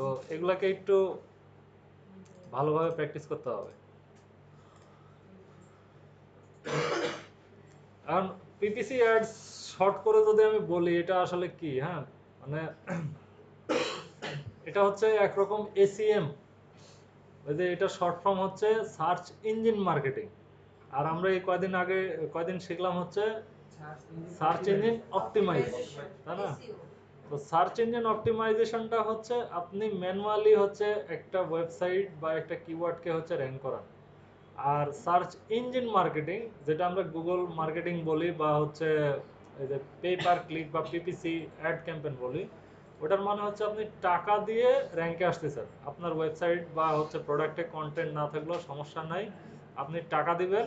তো এগুলাকে একটু ভালোভাবে প্র্যাকটিস করতে হবে। কারণ পিপিসি অ্যাডস শর্ট করে যদি আমি বলি এটা আসলে কি, হ্যাঁ মানে এটা হচ্ছে একরকম এসিএম, ওই যে এটা শর্ট ফর্ম হচ্ছে সার্চ ইঞ্জিন মার্কেটিং। আর আমরা এই কয়দিন শিখলাম হচ্ছে সার্চ ইঞ্জিন অপটিমাইজ, তাই না? তো সার্চ ইঞ্জিন অপটিমাইজেশনটা হচ্ছে আপনি ম্যানুয়ালি হচ্ছে একটা ওয়েবসাইট বা একটা কিওয়ার্ডকে হচ্ছে র্যাঙ্ক করান। আর সার্চ ইঞ্জিন মার্কেটিং যেটা আমরা গুগল মার্কেটিং বলি বা হচ্ছে এই যে পে পার ক্লিক বা পিপিসি অ্যাড ক্যাম্পেইন বলি, ওটার মানে হচ্ছে আপনি টাকা দিয়ে র্যাঙ্কে আসতেছেন। আপনার ওয়েবসাইট বা হচ্ছে প্রোডাক্টে কন্টেন্ট না থাকলেও সমস্যা নাই, আপনি টাকা দিবেন,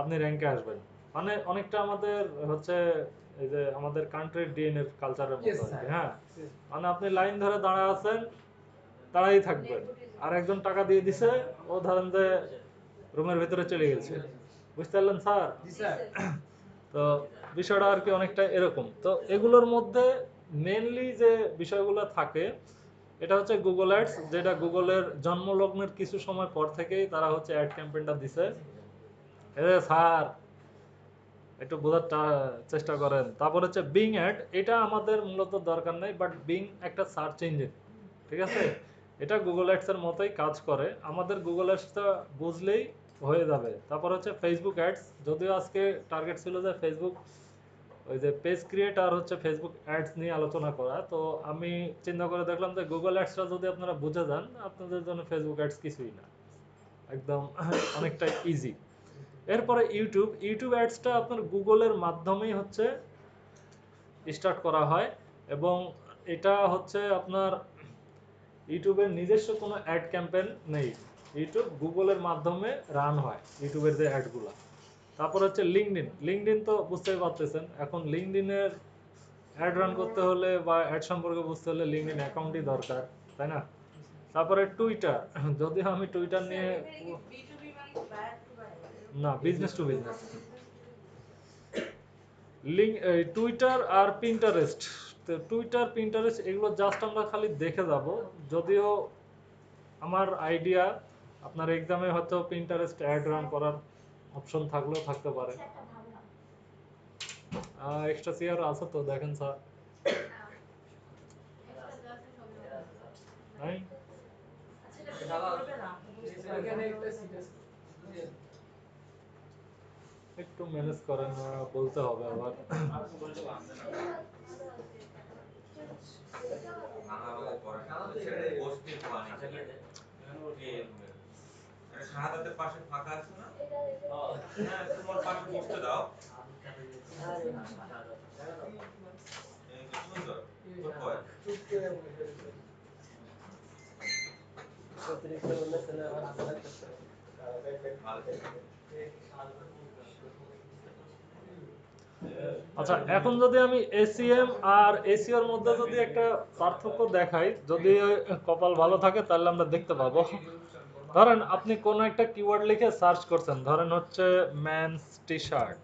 আপনি র্যাঙ্কে আসবেন। মানে অনেকটা আমাদের হচ্ছে এই যে আমাদের কান্ট্রির ডিএনএ কালচারের মতো আর কি, হ্যাঁ মানে আপনি লাইন ধরে দাঁড়ায় আছেন, দাঁড়াই থাকবেন, আর একজন টাকা দিয়ে দিছে, ও ধরেন যে রুমের ভিতরে চলে গেছে। বুঝতে পারলেন স্যার? তো বিষয়টা আর কি অনেকটা এরকম। তো এগুলোর মধ্যে মেনলি যে বিষয়গুলো থাকে এটা হচ্ছে গুগল অ্যাডস, যেটা গুগলের জন্মলগ্নের কিছু সময় পর থেকেই তারা হচ্ছে অ্যাড ক্যাম্পেইনটা দিছে। স্যার একটু বোঝার চেষ্টা করেন। তারপর হচ্ছে বিং অ্যাড, এটা আমাদের মূলত দরকার নাই, বাট বিং একটা সার্চ ইঞ্জিন, ঠিক আছে? এটা গুগল অ্যাডস এর মতোই কাজ করে, আমাদের গুগল অ্যাডসটা বুঝলেই হয়ে যাবে। তারপর হচ্ছে ফেসবুক অ্যাডস, যদিও আজকে টার্গেট ছিল যে ফেসবুক ওই যে পেজ ক্রিয়েট আর হচ্ছে ফেসবুক অ্যাডস নিয়ে আলোচনা করা, তো আমি চিন্তা করে দেখলাম যে গুগল অ্যাডসটা যদি আপনারা বুঝে যান আপনাদের জন্য ফেসবুক অ্যাডস কিছুই না, একদম অনেকটা ইজি। এরপরে ইউটিউব অ্যাডসটা আপনার গুগলের মাধ্যমেই হচ্ছে স্টার্ট করা হয়, এবং এটা হচ্ছে আপনার ইউটিউবের নিজস্ব কোনো অ্যাড ক্যাম্পেইন নেই, ইউটিউব গুগলের মাধ্যমে রান হয় ইউটিউবের যে অ্যাডগুলো। তারপর হচ্ছে লিঙ্কডইন তো বুঝতেই পারতেছেন, এখন লিঙ্কডইনের অ্যাড রান করতে হলে বা অ্যাড সম্পর্কে বুঝতে হলে লিঙ্কডইন অ্যাকাউন্টই দরকার, তাই না? তারপরে টুইটার, যদিও আমি টুইটার নিয়ে না, বিজনেস টু বিজনেস। টুইটার আর পিন্টারেস্ট, তো টুইটার পিন্টারেস্ট এগুলো জাস্ট আমরা খালি দেখে যাব, যদিও আমার আইডিয়া আপনার এক্সামে হয়তো পিন্টারেস্ট অ্যাড রান করার অপশন থাকলেও থাকতে পারে। এক্সট্রা চেয়ার আছে তো দেখেন স্যার, নাই? একটু ম্যানেজ করেন, বলতে হবে আবার। শাহাদাতের পাশে ফাঁকা আছে না? হ্যাঁ, তোমার পাশে বসতে দাও। এই তো সুন্দর। হয়। আচ্ছা, এখন যদি আমি এসিএম আর এসিওর মধ্যে যদি একটা পার্থক্য দেখাই, যদি কপাল ভালো থাকে তাহলে আমরা দেখতে পাবো। ধরেন আপনি কোন একটা কিওয়ার্ড লিখে সার্চ করছেন, ধরেন হচ্ছে men's T shirt,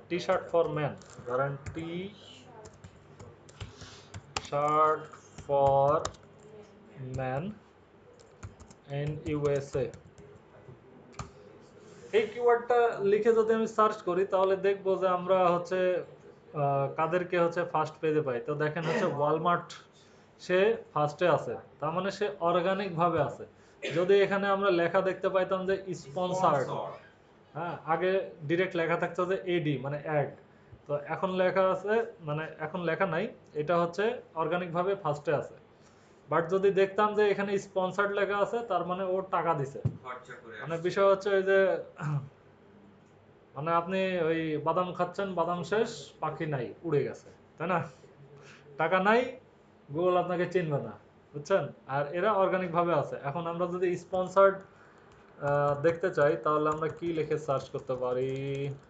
T shirt for man, ধরেন T shirt for man in USA. এই কিওয়ার্ডটা লিখে যদি আমি সার্চ করি তাহলে দেখবো যে আমরা হচ্ছে কাদেরকে হচ্ছে ফার্স্ট পেজে পাই। তো দেখেন হচ্ছে ওয়ালমার্ট সে ফার্স্টে আছে, তার মানে সে অর্গানিক ভাবে আছে। যদি এখানে আমরা লেখা দেখতে পাইতাম যে স্পন্সার্ড, হ্যাঁ আগে ডিরেক্ট লেখা থাকতো যে এডি মানে অ্যাড, তো এখন লেখা আছে মানে এখন লেখা নাই, এটা হচ্ছে অর্গানিক ভাবে ফার্স্টে আছে। বাট যদি দেখতাম যে এখানে স্পন্সার্ড লেখা আছে তার মানে ও টাকা দিছে। মানে বিষয় হচ্ছে ওই যে মানে আপনি ওই বাদাম খাচ্ছেন, বাদাম শেষ, পাখি নাই, উড়ে গেছে, তাই না? টাকা নাই, গুগল আপনাকে চিনবে না, বুঝছেন? আর এরা অর্গানিক ভাবে আছে। এখন আমরা যদি স্পন্সার্ড দেখতে চাই তাহলে আমরা কি লিখে সার্চ করতে পারি?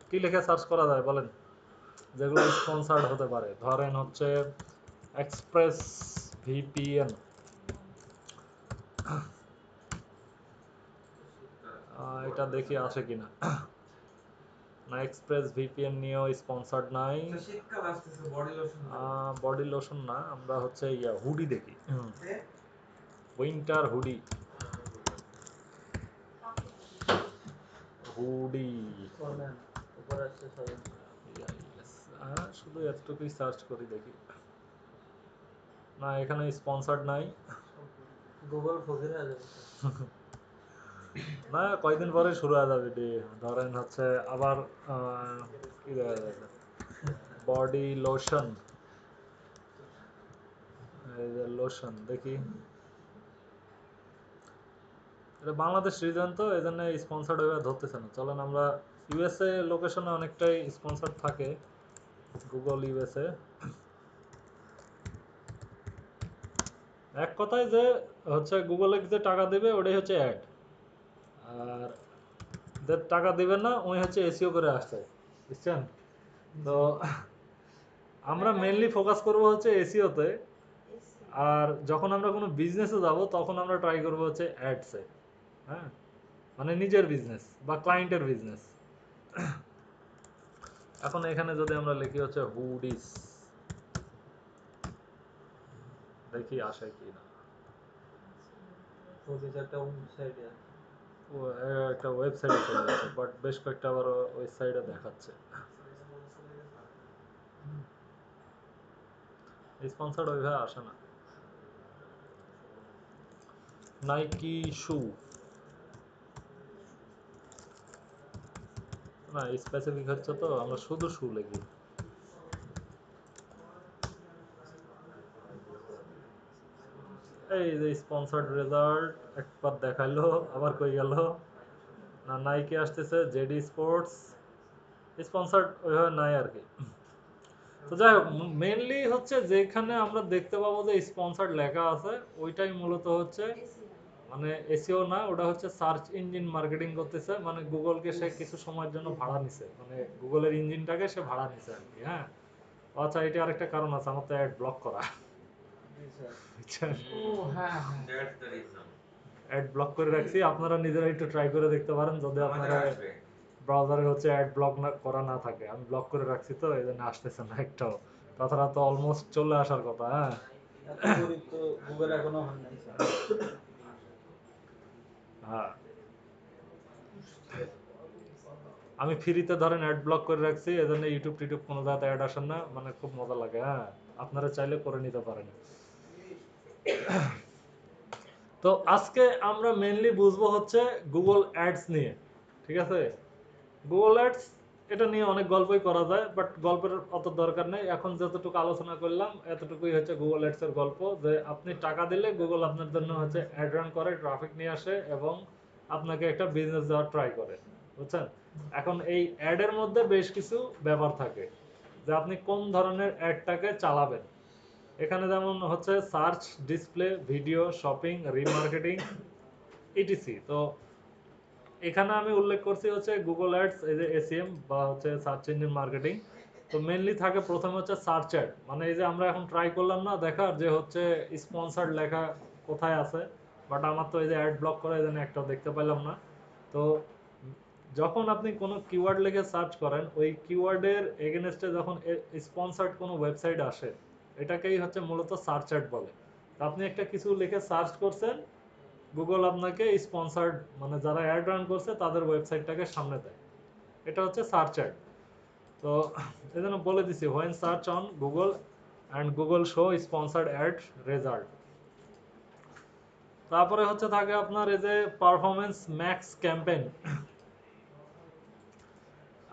কি লিখে সার্চ করা যায় বলেন, যেগুলো স্পন্সার্ড হতে পারে? ধরেন হচ্ছে এক্সপ্রেস ভিপিএন, এটা দেখি আসে কিনা। না, এক্সপ্রেস ভিপিএন নিয়েও স্পন্সার্ড নাই। শীতকাল আসতেছে, বডি লোশন বডি লোশন না, আমরা হচ্ছে হুডি দেখি। উইন্টার হুডি হুডি উপরে আসছে সবাই শুধু এতটুকুই সার্চ করি দেখি না এখানে স্পন্সর্ড নাই গুগল ফকির আছে না কয়েকদিন পরে শুরু হয়ে যাবে ডে ধরেন হচ্ছে আবার কি দেখা যাবে বডি লোশন এই যে লোশন দেখি এটা বাংলাদেশ রিজন তো এই জন্য স্পন্সর্ড হয়ে ধরতেছে না চলেন আমরা ইউএসএ লোকেশনে অনেকটাই স্পন্সর্ড থাকে গুগল ইউএসএ এক কথায় যে হচ্ছে গুগলে যে টাকা দেবে ওটাই হচ্ছে অ্যাড আর যে টাকা দিবেন না ওই হচ্ছে এসইও করে আসছে বুঝছেন তো আমরা মেইনলি ফোকাস করব হচ্ছে এসইওতে আর যখন আমরা কোনো বিজনেসে যাব তখন আমরা ট্রাই করব হচ্ছে অ্যাডসে হ্যাঁ মানে নিজের বিজনেস বা ক্লায়েন্টের বিজনেস এখন এখানে যদি আমরা লিখি হচ্ছে হুডিস দেখি আসে কি না ফকির একটা ওয়েবসাইটে একটা ওয়েবসাইটে চলে যাচ্ছে বাট বেশ কয়েকটা আবার ওয়েবসাইটে দেখাচ্ছে স্পন্সর্ড ওইভাবে আসে না নাইকি শু না স্পেসিফিক হচ্ছে তো আমরা শুধু শু লিখি এই যে স্পন্সর্ড রেজাল্ট একবার দেখাইলো আবার কই গেল না নাইকি আসতেছে জেডি স্পোর্টস স্পন্সর্ড ওইভাবে নাই আর কি তো যাই হোক মেইনলি হচ্ছে যেখানে আমরা দেখতে পাবো যে স্পন্সর্ড লেখা আছে ওইটাই মূলত হচ্ছে মানে এসইও না ওটা হচ্ছে সার্চ ইঞ্জিন মার্কেটিং করতেছে মানে গুগলকে সে কিছু সময়ের জন্য ভাড়া নিছে মানে গুগলের ইঞ্জিনটাকে সে ভাড়া নিছে আর কি হ্যাঁ আচ্ছা এটা আরেকটা কারণ আছে আমার তো অ্যাড ব্লক করা বুঝছেন That's the reason. Add block করে রাখছি আপনারা নিজেরা একটু ট্রাই করে দেখতে পারেন যদি আমাদের আপনারা আসবে। ব্রাউজারে হচ্ছে অ্যাড ব্লক না করা না থাকে আমি ব্লক করে রাখছি তো এই জন্য আসতেছে না একটাও তাছাড়া তো অলমোস্ট চলে আসার কথা হ্যাঁ এত গরিব তো গুগল এখনো হয় নাই হ্যাঁ আমি ফ্রিতে ধরেন অ্যাড ব্লক করে রাখছি এজন্য ইউটিউব টিউব কোনো জায়গাতে অ্যাড আসেন না মানে খুব মজা লাগে হ্যাঁ আপনারা চাইলে করে নিতে পারেন তো আজকে আমরা মেইনলি বুঝবো হচ্ছে গুগল অ্যাডস নিয়ে ঠিক আছে গুগল অ্যাডস এটা নিয়ে অনেক গল্পই করা যায় বাট গল্পের অত দরকার নেই এখন যতটুকু আলোচনা করলাম এতটুকুই হচ্ছে গুগল অ্যাডস এর গল্প যে আপনি টাকা দিলে গুগল আপনার জন্য হচ্ছে অ্যাড রান করে ট্রাফিক নিয়ে আসে এবং আপনাকে একটা বিজনেস দেওয়ার ট্রাই করে বুঝছেন এখন এই অ্যাড এর মধ্যে বেশ কিছু ব্যাপার থাকে যে আপনি কোন ধরনের অ্যাডটাকে চালাবেন এখানে যেমন হচ্ছে search display video shopping remarketing etc তো এখানে আমি উল্লেখ করছি হচ্ছে গুগল অ্যাডস এই যে এসইএম বা হচ্ছে সার্চ ইঞ্জিন মার্কেটিং তো মেইনলি থাকে প্রথমে হচ্ছে সার্চ অ্যাড মানে এই যে আমরা এখন ট্রাই করলাম না দেখার যে হচ্ছে স্পন্সর্ড লেখা কোথায় আছে বাট আমার তো এই যে অ্যাড ব্লক করা এই জন্য একটাও দেখতে পেলাম না তো যখন আপনি কোনো কিওয়ার্ড লিখে সার্চ করেন ওই কিওয়ার্ডের এগেনস্টে যখন স্পন্সর্ড কোনো ওয়েবসাইট আসে এটাকেই হচ্ছে মূলত সার্চ অ্যাড বলে তো আপনি একটা কিছু লিখে সার্চ করছেন গুগল আপনাকে স্পন্সর্ড মানে যারা অ্যাড রান করছে তাদের ওয়েবসাইটটাকে সামনে দেয় এটা হচ্ছে সার্চ অ্যাড তো এই জন্য বলে দিছি when search on Google and Google show sponsored ad result তারপরে হচ্ছে থাকে আপনার এই যে পারফরমেন্স ম্যাক্স ক্যাম্পেইন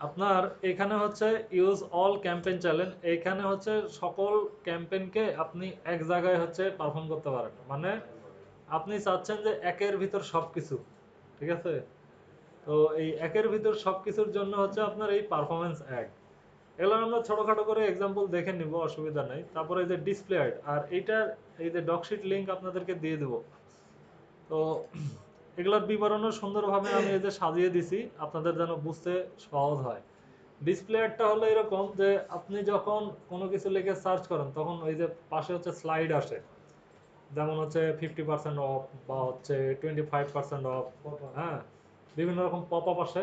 আপনার এখানে হচ্ছে ইউজ অল ক্যাম্পেইন চ্যালেঞ্জ এইখানে হচ্ছে সকল ক্যাম্পেইনকে আপনি এক জায়গায় হচ্ছে পারফর্ম করতে পারেন মানে আপনি চাচ্ছেন যে একের ভিতর সবকিছু ঠিক আছে তো এই একের ভিতর সবকিছুর জন্য হচ্ছে আপনার এই পারফরমেন্স অ্যাড এগুলো আমরা ছোটখাটো করে এক্সাম্পল দেখে নিব অসুবিধা নাই তারপরে এই যে ডিসপ্লে অ্যাড আর এইটার এই যে ডকশিট লিংক আপনাদেরকে দিয়ে দেবো তো এগুলোর বিবরণও সুন্দরভাবে আমি এই যে সাজিয়ে দিছি আপনাদের যেন বুঝতে সহজ হয় ডিসপ্লে অ্যাডটা হলো এরকম যে আপনি যখন কোনো কিছু লিখে সার্চ করেন তখন ওই যে পাশে হচ্ছে স্লাইড আসে যেমন হচ্ছে 50% অফ বা হচ্ছে 25% অফ হ্যাঁ বিভিন্ন রকম পপ আপ আসে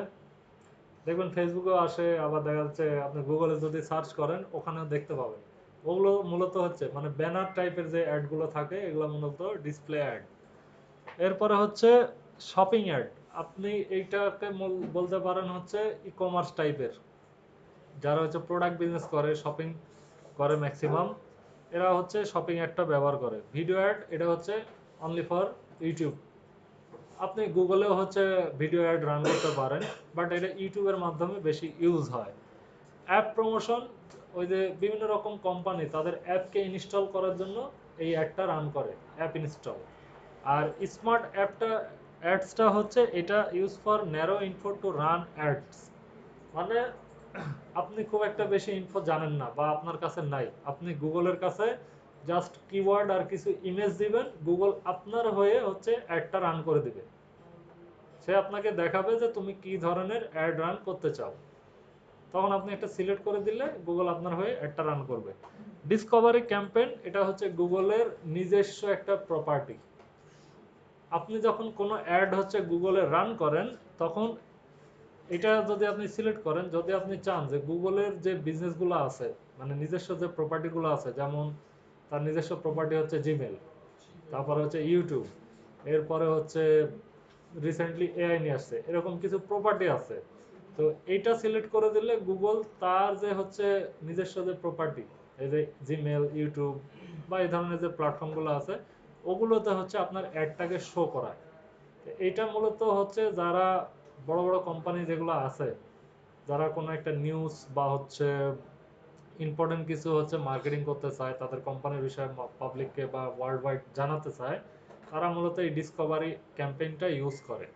দেখবেন ফেসবুকেও আসে আবার দেখা যাচ্ছে আপনি গুগলে যদি সার্চ করেন ওখানেও দেখতে পাবেন ওগুলো মূলত হচ্ছে মানে ব্যানার টাইপের যে অ্যাডগুলো থাকে এগুলো মূলত ডিসপ্লে অ্যাড এরপরে হচ্ছে শপিং অ্যাড। আপনি এইটাকে বলতে পারেন হচ্ছে ই কমার্স টাইপের, যারা হচ্ছে প্রোডাক্ট বিজনেস করে, শপিং করে ম্যাক্সিমাম, এরা হচ্ছে শপিং অ্যাডটা ব্যবহার করে। ভিডিও অ্যাড এটা হচ্ছে অনলি ফর ইউটিউব। আপনি গুগলেও হচ্ছে ভিডিও অ্যাড রান করতে পারেন, বাট এটা ইউটিউবের মাধ্যমে বেশি ইউজ হয়। অ্যাপ প্রমোশন, ওই যে বিভিন্ন রকম কোম্পানি তাদের অ্যাপকে ইনস্টল করার জন্য এই অ্যাডটা রান করে, অ্যাপ ইনস্টল। আর স্মার্ট অ্যাডসটা হচ্ছে এটা use for narrow info to run ads. মানে আপনি খুব একটা বেশি ইনফো জানেন না বা আপনার কাছে নাই, আপনি গুগলের কাছে জাস্ট কিওয়ার্ড আর কিছু ইমেজ দিবেন, গুগল আপনার হয়ে হচ্ছে অ্যাডটা রান করে দিবে। সে আপনাকে দেখাবে যে তুমি কি ধরনের অ্যাড রান করতে চাও, তখন আপনি একটা সিলেক্ট করে দিলে গুগল আপনার হয়ে অ্যাডটা রান করবে। ডিসকভারি ক্যাম্পেইন এটা হচ্ছে গুগলের নিজস্ব একটা প্রপার্টি। আপনি যখন কোনো অ্যাড হচ্ছে গুগলে রান করেন, তখন এটা যদি আপনি সিলেক্ট করেন, যদি আপনি চান যে গুগলের যে বিজনেসগুলো আছে, মানে নিজস্ব যে প্রপার্টিগুলো আছে, যেমন তার নিজস্ব প্রপার্টি হচ্ছে জিমেল, তারপরে হচ্ছে ইউটিউব, এরপরে হচ্ছে রিসেন্টলি এআই নিয়ে আসছে, এরকম কিছু প্রপার্টি আছে। তো এইটা সিলেক্ট করে দিলে গুগল তার যে হচ্ছে নিজস্ব যে প্রপার্টি, এই যে জিমেল, ইউটিউব বা এই ধরনের যে প্ল্যাটফর্মগুলো আছে, ওগুলোতে হচ্ছে আপনার অ্যাডটাকে শো করায়। তো এইটা মূলত হচ্ছে যারা বড় বড় কোম্পানি যেগুলো আছে, যারা কোনো একটা নিউজ বা হচ্ছে ইম্পর্টেন্ট কিছু হচ্ছে মার্কেটিং করতে চায়, তাদের কোম্পানির বিষয়ে পাবলিককে বা ওয়ার্ল্ড ওয়াইড জানাতে চায়, তারা মূলত এই ডিসকভারি ক্যাম্পেইনটা ইউজ করে।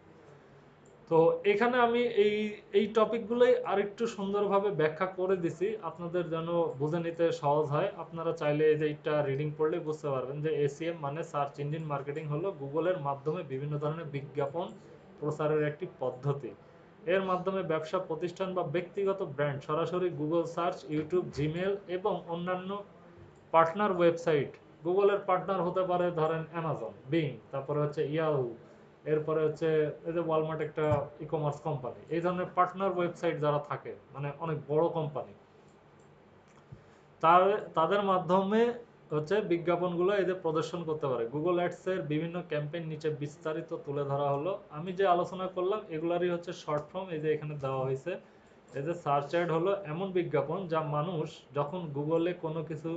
তো এখানে আমি এই এই টপিকগুলোই আরেকটু সুন্দরভাবে ব্যাখ্যা করে দিছি আপনাদের যেন বুঝে নিতে সহজ হয়। আপনারা চাইলে এই যে এটা রিডিং পড়লে বুঝতে পারবেন যে এসিএম মানে সার্চ ইঞ্জিন মার্কেটিং হলো গুগলের মাধ্যমে বিভিন্ন ধরনের বিজ্ঞাপন প্রচারের একটি পদ্ধতি। এর মাধ্যমে ব্যবসা প্রতিষ্ঠান বা ব্যক্তিগত ব্র্যান্ড সরাসরি গুগল সার্চ, ইউটিউব, জিমেল এবং অন্যান্য পার্টনার ওয়েবসাইট, গুগলের পার্টনার হতে পারে ধরেন অ্যামাজন, বিং, তারপরে হচ্ছে ইয়াহু, এরপরে হচ্ছে এই যে ওয়ালমার্ট একটা ই কমার্স কোম্পানি, এই ধরনের পার্টনার ওয়েবসাইট যারা থাকে, মানে অনেক বড় কোম্পানি, তাদের মাধ্যমে হচ্ছে বিজ্ঞাপনগুলো এই যে প্রদর্শন করতে পারে। গুগল অ্যাডস এর বিভিন্ন ক্যাম্পেইন নিচে বিস্তারিত তুলে ধরা হলো। আমি যে আলোচনা করলাম এগুলারই হচ্ছে শর্ট ফর্ম, এই যে এখানে দেওয়া হয়েছে। এই যে সার্চ অ্যাড হলো এমন বিজ্ঞাপন যা মানুষ যখন গুগলে কোনো কিছু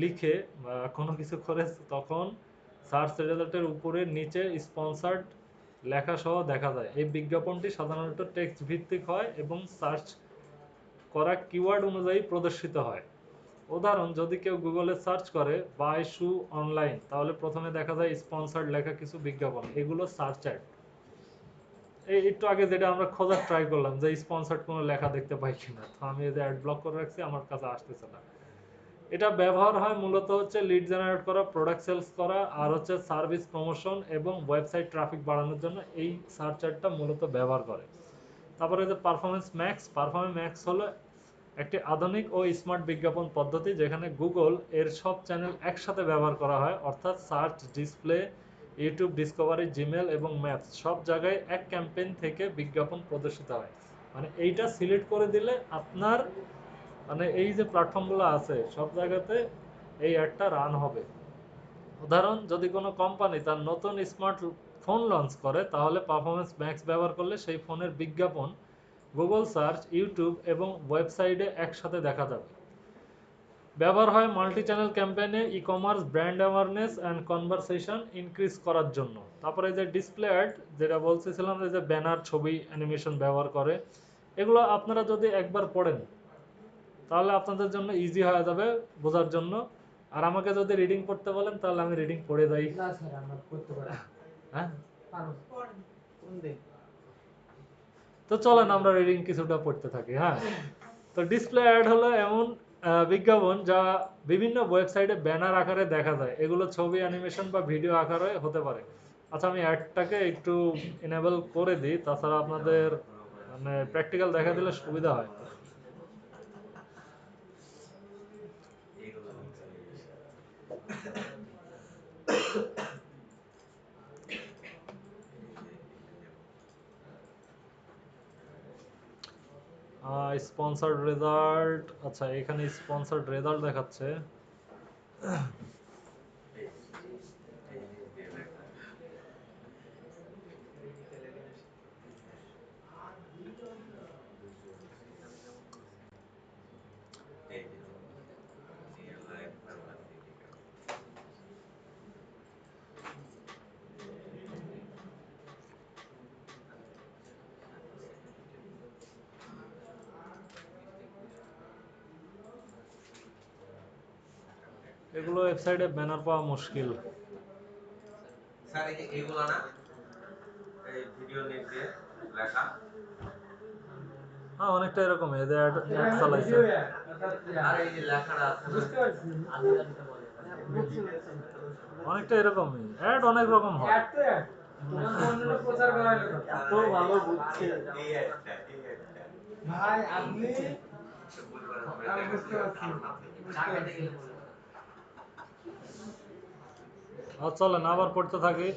লিখে বা কোনো কিছু করে, তখন সার্চ রেজাল্টের উপরে নিচে স্পন্সার্ড লেখা সহ দেখা যায়। এই বিজ্ঞাপনটি সাধারণত টেক্সট ভিত্তিক হয় এবং সার্চ করা কিওয়ার্ড অনুযায়ী প্রদর্শিত হয়। উদাহরণ, যদি কেউ গুগলে সার্চ করে বাই শু অনলাইন, তাহলে প্রথমে দেখা যায় স্পন্সার্ড লেখা কিছু বিজ্ঞাপন, এগুলো সার্চ অ্যাড। এই একটু আগে যেটা আমরা খোঁজার ট্রাই করলাম যে স্পন্সার্ড কোনো লেখা দেখতে পাই কিনা, তো আমি এই যে অ্যাড ব্লক করে রাখছি, আমার কাছে আসতেছে না। এটা ব্যবহার হয় মূলত হচ্ছে লিড জেনারেট করা, প্রোডাক্ট সেলস করা, আর হচ্ছে সার্ভিস প্রমোশন এবং ওয়েবসাইট ট্রাফিক বাড়ানোর জন্য এই সার্চ অ্যাডটা মূলত ব্যবহার করে। তারপরে যে পারফরমেন্স ম্যাক্স হলো একটি আধুনিক ও স্মার্ট বিজ্ঞাপন পদ্ধতি যেখানে গুগল এর সব চ্যানেল একসাথে ব্যবহার করা হয়, অর্থাৎ search, display, YouTube, Discovery, Gmail এবং ম্যাপস সব জায়গায় এক ক্যাম্পেইন থেকে বিজ্ঞাপন প্রদর্শিত হয়। মানে এইটা সিলেক্ট করে দিলে আপনার, মানে এই যে প্ল্যাটফর্মগুলো আছে সব জায়গাতে এই অ্যাডটা রান হবে। উদাহরণ, যদি কোনো কোম্পানি তার নতুন স্মার্ট ফোন লঞ্চ করে, তাহলে পারফরমেন্স ম্যাক্স ব্যবহার করলে সেই ফোনের বিজ্ঞাপন গুগল সার্চ, ইউটিউব এবং ওয়েবসাইটে একসাথে দেখা যাবে। ব্যবহার হয় মাল্টি চ্যানেল ক্যাম্পেইনে, e commerce, brand awareness and conversation increase করার জন্য। তারপরে যে ডিসপ্লে অ্যাড, যেটা বলতেছিলাম যে ব্যানার, ছবি, অ্যানিমেশন ব্যবহার করে, এগুলো আপনারা যদি একবার পড়েন তাহলে আপনাদের জন্য ইজি হয়ে যাবে বোঝার জন্য। আর আমাকে যদি রিডিং পড়তে বলেন তাহলে আমি রিডিং পড়ে যাই। না স্যার আমরা করতে পারি। হ্যাঁ, পারো। কোন দিন? তো চলেন আমরা রিডিং কিছুটা পড়তে থাকি। হ্যাঁ, তো ডিসপ্লে অ্যাড হলো এমন বিজ্ঞাপন যা বিভিন্ন ওয়েবসাইটে ব্যানার আকারে দেখা যায়। এগুলো ছবি, অ্যানিমেশন বা ভিডিও আকারে হতে পারে। আচ্ছা, আমি অ্যাডটাকে একটু এনেবল করে দিই, তাছাড়া আপনাদের মানে প্র্যাকটিক্যাল দেখা দিলে সুবিধা হয়। স্পন্সর্ড রেজাল্ট, আচ্ছা এখানে স্পন্সর্ড রেজাল্ট দেখাচ্ছে। এগুলো ওয়েবসাইটে ব্যানার পাওয়া মুশকিল। স্যার এই যে এগুলা না এই ভিডিও নিয়ে দিয়ে লেখা হ্যাঁ অনেকটা এরকম এদের অ্যাড চালাইছে। আর এই যে লেখাটা আছে না বুঝতে পারছি আদিবাসীতে বলে অনেকটা এরকমই অ্যাড অনেক রকম হয়। এত এক তোমাকে অন্যরা প্রচার করাইলো এত ভালো বুঝছে এই একটা ভাই আপনি বুঝবার আমি বুঝতে পারছি ধারণা থেকে আর চলেন আবার পড়তে থাকি।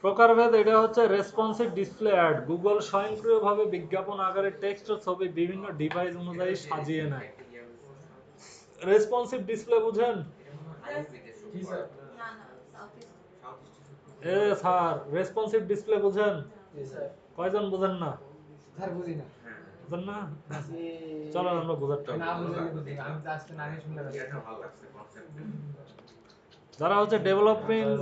প্রকারভেদ এটা হচ্ছে রেসপন্সিভ ডিসপ্লে অ্যাড। গুগল স্বয়ংক্রিয়ভাবে বিজ্ঞাপন আকারে টেক্সট ও ছবি বিভিন্ন ডিভাইস অনুযায়ী সাজিয়ে নেয়। রেসপন্সিভ ডিসপ্লে বুঝেন? জি স্যার এ স্যার রেসপন্সিভ ডিসপ্লে বুঝেন? জি স্যার কয়জন বুঝেন না? স্যার বুঝি না বুঝেন না? আসি চলেন আমরা বোঝার ট্রাই না করি। বুঝলে বুঝি আমি তো আজকে নামে শুনতে পাচ্ছি এটা ভালো লাগছে কনসেপ্ট যারা হচ্ছে ডেভেলপমেন্ট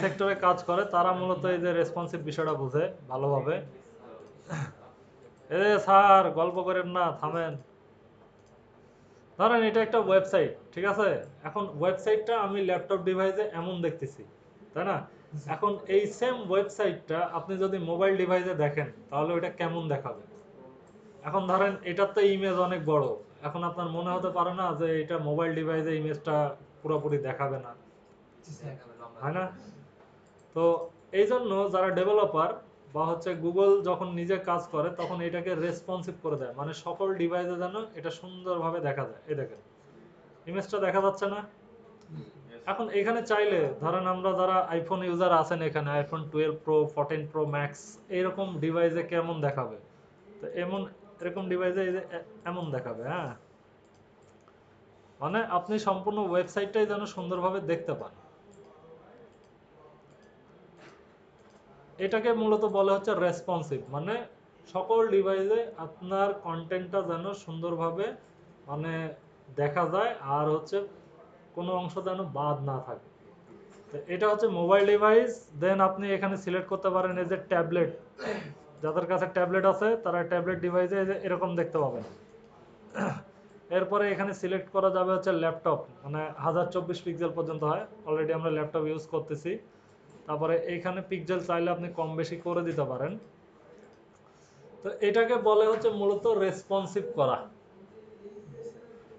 সেক্টরে কাজ করে তারা মূলত এই যে রেসপন্সিভ বিষয়টা বুঝে ভালোভাবে। এ স্যার গল্প করেন না, থামেন। ধরেন এটা একটা ওয়েবসাইট, ঠিক আছে? এখন ওয়েবসাইটটা আমি ল্যাপটপ ডিভাইসে এমন দেখতেছি, তাই না? এখন এই সেম ওয়েবসাইটটা আপনি যদি মোবাইল ডিভাইসে দেখেন তাহলে ওটা কেমন দেখাবে? এখন ধরেন এটার তো ইমেজ অনেক বড়, এখন আপনার মনে হতে পারে না যে এটা মোবাইল ডিভাইসে ইমেজটা পুরোপুরি দেখাবে না, জি স্যার হয় না? তো এই জন্য যারা ডেভেলপার বা হচ্ছে গুগল যখন নিজে কাজ করে তখন এটাকে রেসপন্সিভ করে দেয়, মানে সকল ডিভাইসে যেন এটা সুন্দরভাবে দেখা যায়। এই দেখেন ইমেজটা দেখা যাচ্ছে না? এখন এখানে চাইলে ধরেন আমরা যারা আইফোন ইউজার আছেন এখানে আইফোন 12 প্রো 14 প্রো ম্যাক্স এইরকম ডিভাইসে কেমন দেখাবে? তো এরকম ডিভাইসে এই যে এমন দেখাবে। হ্যাঁ, মানে আপনি সম্পূর্ণ ওয়েবসাইটটাই যেন সুন্দরভাবে দেখতে পান। এটাকে মূলত বলা হচ্ছে রেসপন্সিভ, মানে সকল ডিভাইসে আপনার কন্টেন্টটা যেন সুন্দরভাবে মানে দেখা যায় আর হচ্ছে কোনো অংশ যেন বাদ না থাকে। তো এটা হচ্ছে মোবাইল ডিভাইস। দেন আপনি এখানে সিলেক্ট করতে পারেন এই যে ট্যাবলেট, যাদের কাছে ট্যাবলেট আছে তারা ট্যাবলেট ডিভাইসে এরকম দেখতে পাবেন। এরপরে এখানে সিলেক্ট করা যাবে হচ্ছে ল্যাপটপ, মানে 1024 পিক্সেল পর্যন্ত হয়, অলরেডি আমরা ল্যাপটপ ইউজ করতেছি। তারপরে এইখানে পিক্সেল চাইলে আপনি কম বেশি করে দিতে পারেন। তো এটাকে বলে হচ্ছে মূলত রেসপন্সিভ করা।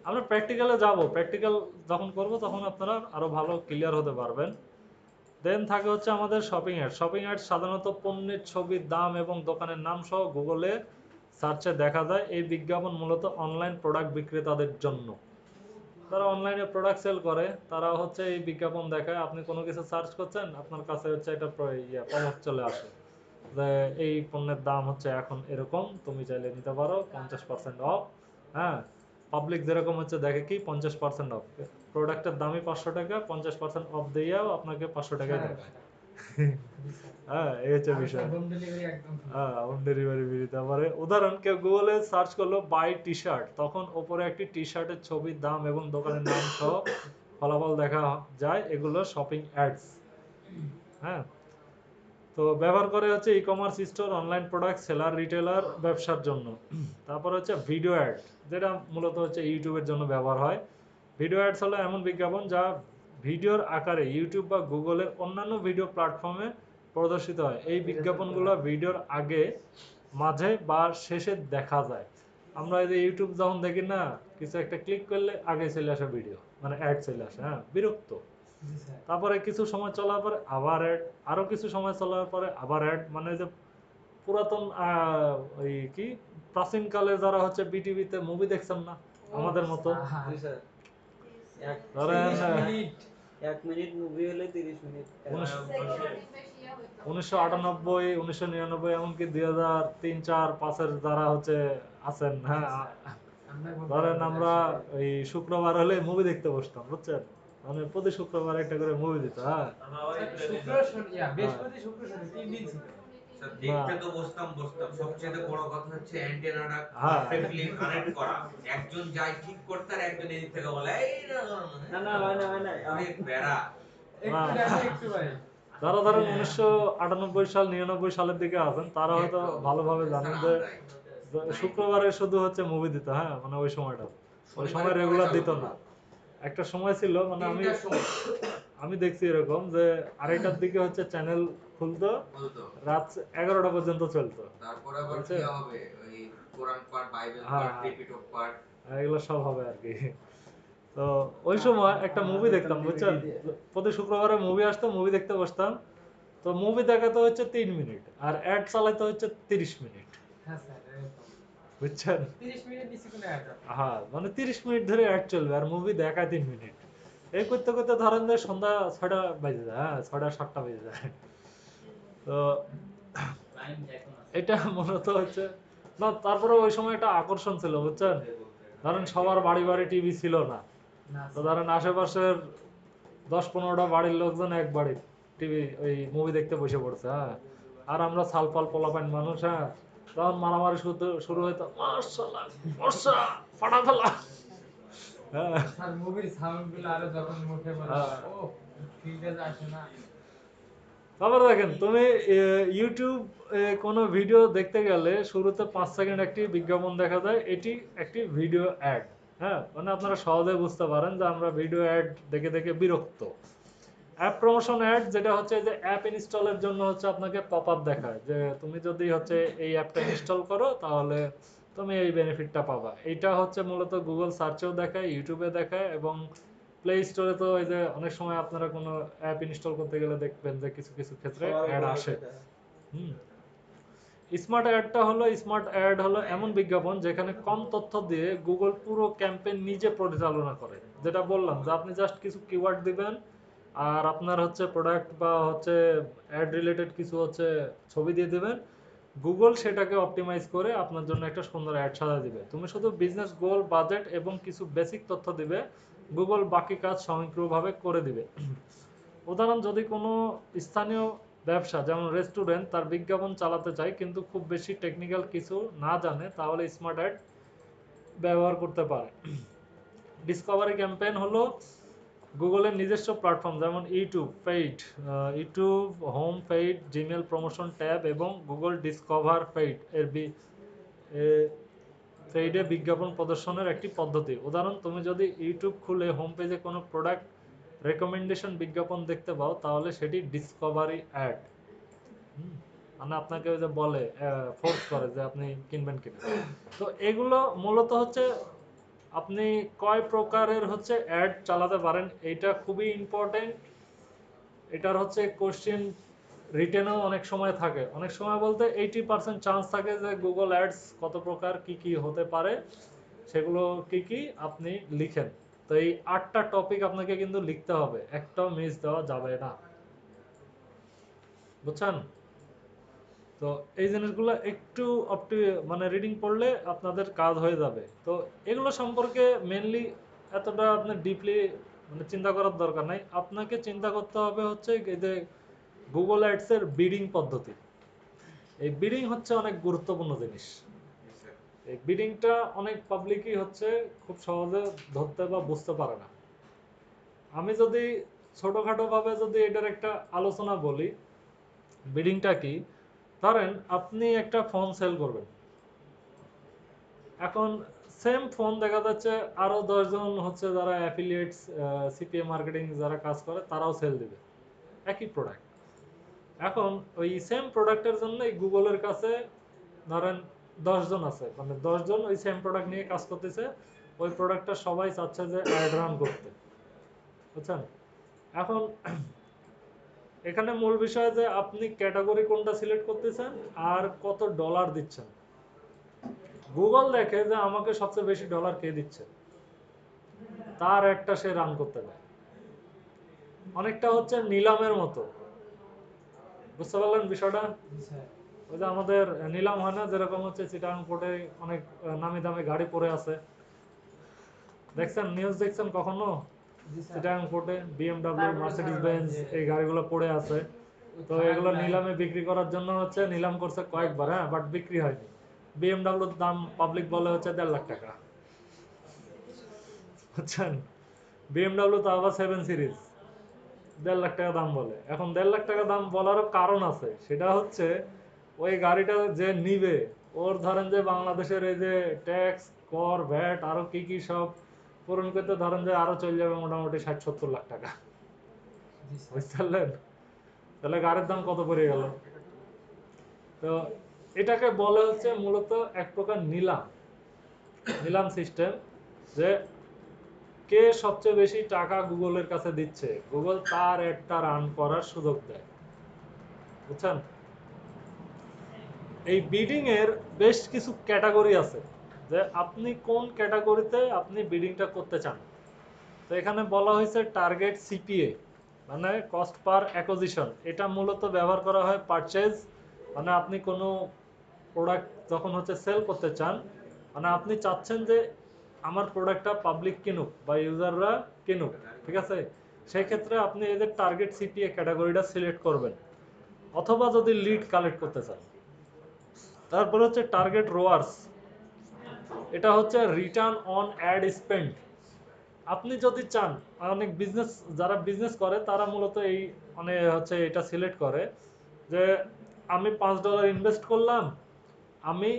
আমরা প্র্যাকটিক্যালে যাব, প্র্যাকটিক্যাল যখন করব তখন আপনারা আরো ভালো ক্লিয়ার হতে পারবেন। দেন থাকে হচ্ছে আমাদের শপিং অ্যাড। শপিং অ্যাড সাধারণত পণ্যের ছবি, দাম এবং দোকানের নাম সহ গুগলে সার্চে দেখা যায়। এই বিজ্ঞাপন মূলত অনলাইন প্রোডাক্ট বিক্রেতাদের জন্য। তারা অনলাইনে প্রোডাক্ট সেল করে, তারা হচ্ছে এই বিজ্ঞাপন দেখায়। আপনি কোনো কিছু সার্চ করছেন, আপনার কাছে হচ্ছে একটা পপআপ চলে আসে যে এই পণ্যের দাম হচ্ছে এখন এরকম, তুমি চাইলে নিতে পারো 50% অফ। হ্যাঁ, পাবলিক যেরকম হচ্ছে দেখে কি 50% অফ, প্রোডাক্টের দামই 500 টাকা, 50% অফ দিয়েও আপনাকে 500 টাকায় দেখায়। হ্যাঁ, এই হচ্ছে বিষয়। হোম ডেলিভারি একদম হ্যাঁ, হোম ডেলিভারি দিতে পারে। উদাহরণ, কেউ গুগলে সার্চ করলো বাই টি শার্ট, তখন ওপরে একটি টি শার্টের ছবি, দাম এবং দোকানের নাম সহ ফলাফল দেখা যায়। এগুলো শপিং অ্যাডস। হ্যাঁ, তো ব্যবহার করে হচ্ছে e commerce store, online product seller, retailer ব্যবসার জন্য। তারপর হচ্ছে ভিডিও অ্যাড, যেটা মূলত হচ্ছে ইউটিউবের জন্য ব্যবহার হয়। ভিডিও অ্যাডস হলো এমন বিজ্ঞাপন যা ভিডিওর আকারে ইউটিউব বা গুগলের অন্যান্য ভিডিও প্ল্যাটফর্মে প্রদর্শিত হয়। এই বিজ্ঞাপনগুলো ভিডিওর আগে, মাঝে বা শেষে দেখা যায়। আমরা এই যে ইউটিউব যখন দেখি না, কিছু একটা ক্লিক করলে আগে চলে আসে ভিডিও, মানে অ্যাড চলে আসে। হ্যাঁ, বিরক্ত। জি স্যার তারপরে কিছু সময় চলার পরে আবার অ্যাড, আরো কিছু সময় চলার পরে আবার অ্যাড, মানে যে পুরাতন ওই কি প্রাচীন কালে যারা হচ্ছে বিটিভিতে মুভি দেখছেন না আমাদের মতো, জি স্যার ধরেন 1 মিনিট মুভি হলে 30 মিনিট 1998 1999 এমনকি 2003 4 5-এর যারা হচ্ছে আছেন, হ্যাঁ, ধরেন আমরা ওই শুক্রবার হলে মুভি দেখতে বসতাম, বুঝছেন? মানে প্রতি শুক্রবার একটা করে মুভি দিত। হ্যাঁ, শুক্র শনি বৃহস্পতি শুক্র শনি 3 দিন ছিল দেখতে তো বসতাম সবচেয়ে বড় কথা হচ্ছে অ্যান্টেনাটা হ্যাঁ। পারফেক্টলি কানেক্ট করা। একজন যাই ঠিক করতে আর একজন এদিক থেকে বলে এই না না হয় না অনেক বেড়া একটু দেখো একটু ভাই যারা ধরেন 1998 সাল 99 সালের দিকে আছেন তারা হয়তো ভালোভাবে জানেন যে শুক্রবারে শুধু হচ্ছে মুভি দিত। হ্যাঁ, মানে ওই সময়টা ওই সময় রেগুলার দিত না। একটা সময় ছিল মানে তিনটার সময় আমি দেখছি এরকম যে আড়াইটার দিকে হচ্ছে চ্যানেল খুলতো, বলতো রাত 11টা পর্যন্ত চলতো। তারপরে আবার কি বুঝছেন? হবে ওই কোরআন পাঠ বাইবেল হ্যাঁ, পাঠ হ্যাঁ। ত্রিপিটক পাঠ এগুলো সব হবে আর কি। তো ওই সময় একটা মুভি দেখতাম বুঝছেন, প্রতি শুক্রবারে মুভি আসতো, মুভি দেখতে বসতাম। তো মুভি দেখাতে হচ্ছে 3 মিনিট আর অ্যাড চালাতে হচ্ছে 30 মিনিট। হ্যাঁ স্যার এরকম বুঝছেন? 30 মিনিট নিচে কোনো অ্যাড হবে না। হ্যাঁ মানে 30 মিনিট ধরে অ্যাড চলবে আর মুভি দেখায় 3 মিনিট। এই করতে করতে ধরেন যে সন্ধ্যা 6টা বেজে যায়, হ্যাঁ 6টা 7টা বেজে যায়। তো এটা মূলত হচ্ছে না, তারপরে ওই সময় একটা আকর্ষণ ছিল বুঝছেন, ধরেন সবার বাড়ি বাড়ি টিভি ছিল না। না তো ধরেন আশেপাশের 10-15টা বাড়ির লোকজন এক বাড়ি টিভি ওই মুভি দেখতে বসে পড়ছে, হ্যাঁ। আর আমরা সালপাল পোলাপাইন মানুষ, হ্যাঁ। তখন মারামারি শুরু হইতো, মাশাআল্লাহ বর্ষা ফাটা ফেলা, হ্যাঁ। স্যার মুভির সাউন্ড গুলো আরো যখন মুখে বলা হ্যাঁ। ও ফিলটা আসে না। তারপর দেখেন তুমি ইউটিউব কোনো ভিডিও দেখতে গেলে শুরুতে 5 সেকেন্ড একটি বিজ্ঞাপন দেখা যায়, এটি একটি ভিডিও অ্যাড। হ্যাঁ মানে আপনারা সহজে বুঝতে পারেন যে আমরা ভিডিও অ্যাড দেখে দেখে বিরক্ত। অ্যাপ প্রমোশন অ্যাড যেটা হচ্ছে যে অ্যাপ ইনস্টলের জন্য হচ্ছে আপনাকে পপ আপ দেখায় যে তুমি যদি হচ্ছে এই অ্যাপটা ইনস্টল করো তাহলে তুমি এই বেনিফিটটা পাবা। এইটা হচ্ছে মূলত গুগল সার্চেও দেখায়, ইউটিউবে দেখায় এবং প্লে স্টোরে তো এই যে অনেক সময় আপনারা কোনো অ্যাপ ইনস্টল করতে গেলে দেখবেন যে কিছু কিছু ক্ষেত্রে অ্যাড আসে। হুম। স্মার্ট অ্যাড হলো এমন বিজ্ঞাপন যেখানে কম তথ্য দিয়ে গুগল পুরো ক্যাম্পেইন নিজে পরিচালনা করে। যেটা বললাম যে আপনি জাস্ট কিছু কিওয়ার্ড দিবেন আর আপনার হচ্ছে প্রোডাক্ট বা হচ্ছে অ্যাড রিলেটেড কিছু হচ্ছে ছবি দিয়ে দিবেন, গুগল সেটাকে অপটিমাইজ করে আপনার জন্য একটা সুন্দর অ্যাড সাজা দিবে। তুমি শুধু বিজনেস গোল, বাজেট এবং কিছু বেসিক তথ্য দিবে, গুগল বাকি কাজ স্বয়ংক্রিয়ভাবে করে দিবে। উদাহরণ, যদি কোনো স্থানীয় ব্যবসা যেমন রেস্টুরেন্ট তার বিজ্ঞাপন চালাতে চায় কিন্তু খুব বেশি টেকনিক্যাল কিছু না জানে, তাহলে স্মার্ট অ্যাড ব্যবহার করতে পারে। ডিসকভারি ক্যাম্পেইন হলো গুগলের নিজস্ব প্ল্যাটফর্ম যেমন YouTube home paid, Gmail promotion tab এবং গুগল ডিসকভার পেইডে বিজ্ঞাপন প্রদর্শনের একটি পদ্ধতি। উদাহরণ, তুমি যদি ইউটিউব খুলে হোম পেজে কোনো প্রোডাক্ট রেকমেন্ডেশন বিজ্ঞাপন দেখতে পাও তাহলে সেটি ডিসকভারি অ্যাড। মানে আপনাকে ওই যে বলে ফোর্স করে যে আপনি কিনবেন কিনা। তো এগুলো মূলত হচ্ছে আপনি কয় প্রকারের হচ্ছে অ্যাড চালাতে পারেন, এটা খুবই ইম্পর্টেন্ট। এটার হচ্ছে কোশ্চেন রিটেনও অনেক সময় থাকে, অনেক সময় বলতে 80% চান্স থাকে যে গুগল অ্যাডস কত প্রকার কি কি হতে পারে সেগুলো কি কি আপনি লিখেন। তো এই 8টা টপিক আপনাকে কিন্তু লিখতে হবে, একটাও মিস দেওয়া যাবে না, বুঝছেন? তো এই জিনিসগুলো একটু মানে রিডিং পড়লে আপনাদের কাজ হয়ে যাবে। তো এগুলো সম্পর্কে মেনলি এতটা আপনি ডিপলি মানে চিন্তা করার দরকার নাই। আপনাকে চিন্তা করতে হবে হচ্ছে এই যে গুগল অ্যাডস এর বিডিং পদ্ধতি। এই বিডিং হচ্ছে অনেক গুরুত্বপূর্ণ জিনিস। এই বিডিংটা অনেক পাবলিকই হচ্ছে খুব সহজে ধরতে বা বুঝতে পারে না। আমি যদি ছোটখাটো ভাবে যদি এটার একটা আলোচনা বলি, বিডিংটা কি, ধরেন আপনি একটা ফোন সেল করবেন, এখন সেম ফোন দেখা যাচ্ছে আরো 10 জন হচ্ছে যারা অ্যাফিলিয়েটস, সিপিএ মার্কেটিং যারা কাজ করে তারাও সেল দিবে একই প্রোডাক্ট। এখন ওই সেম প্রোডাক্টের জন্য গুগলের কাছে ধরেন 10 জন আছে, মানে 10 জন ওই সেম প্রোডাক্ট নিয়ে কাজ করতেছে, ওই প্রোডাক্টটা সবাই চাচ্ছে যে অ্যাড রান করতে, বুঝছেন? এখন এখানে মূল বিষয় যে আপনি ক্যাটাগরি কোনটা সিলেক্ট করতেছেন আর কত ডলার দিচ্ছেন। গুগল দেখে যে আমাকে সবচেয়ে বেশি ডলার কে দিচ্ছে, তার একটা সে রান করতে দেয়। অনেকটা হচ্ছে নিলামের মতো, বুঝতে পারলেন বিষয়টা? স্যার ওই যে আমাদের নিলাম হয় না, যেরকম হচ্ছে চিটাগাং পোর্টে অনেক নামি দামি গাড়ি পড়ে আছে, দেখছেন নিউজ দেখছেন কখনো? জি স্যার চিটাগাং পোর্টে বিএমডব্লিউ, তারপরে মার্সিডিজ স্যার বেঞ্জ যে এই গাড়িগুলো পড়ে আছে। তো এগুলো নিলামে বিক্রি করার জন্য হচ্ছে নিলাম করছে কয়েকবার, হ্যাঁ, বাট বিক্রি হয়নি। বিএমডব্লিউর দাম পাবলিক বলে হচ্ছে 1.5 লাখ টাকা, বুঝছেন? বিএমডব্লিউ তো আবার 7 সিরিজ 1.5 লাখ টাকা দাম বলে। এখন 1.5 লাখ টাকা দাম বলারও কারণ আছে, সেটা হচ্ছে ওই গাড়িটা যে নিবে ওর ধরেন যে বাংলাদেশের এই যে ট্যাক্স কর ভ্যাট আরো কি কি সব পূরণ করতে ধরেন যে আরো চলে যাবে মোটামুটি 60-70 লাখ টাকা, বুঝতে পারলেন? তাহলে গাড়ির দাম কত পড়ে গেল? তো এটাকে বলে হচ্ছে মূলত এক প্রকার নিলাম, নিলাম সিস্টেম, যে কে সবচেয়ে বেশি টাকা গুগলের কাছে দিচ্ছে, গুগল তার একটা রান করার সুযোগ দেয়, বুঝছেন? এই বিডিং এর বেশ কিছু ক্যাটাগরি আছে, যে আপনি কোন ক্যাটাগরিতে আপনি বিডিংটা করতে চান। তো এখানে বলা হয়েছে টার্গেট সিপিএ, মানে কস্ট পার অ্যাকুইজিশন। এটা মূলত ব্যবহার করা হয় পারচেজ, মানে আপনি কোনো প্রোডাক্ট যখন হচ্ছে সেল করতে চান, মানে আপনি চাচ্ছেন যে আমার প্রোডাক্টটা পাবলিক কিনুক বা ইউজাররা কিনুক, ঠিক আছে? সেই ক্ষেত্রে আপনি এদের টার্গেট সিপিএ ক্যাটাগরিটা সিলেক্ট করবেন, অথবা যদি লিড কালেক্ট করতে চান। তারপর হচ্ছে টার্গেট রোয়ার্স, এটা হচ্ছে রিটার্ন অন অ্যাড স্পেন্ড। আপনি যদি চান, অনেক বিজনেস যারা বিজনেস করে তারা মূলত এই মানে হচ্ছে এটা সিলেক্ট করে যে আমি $5 ইনভেস্ট করলাম, আমি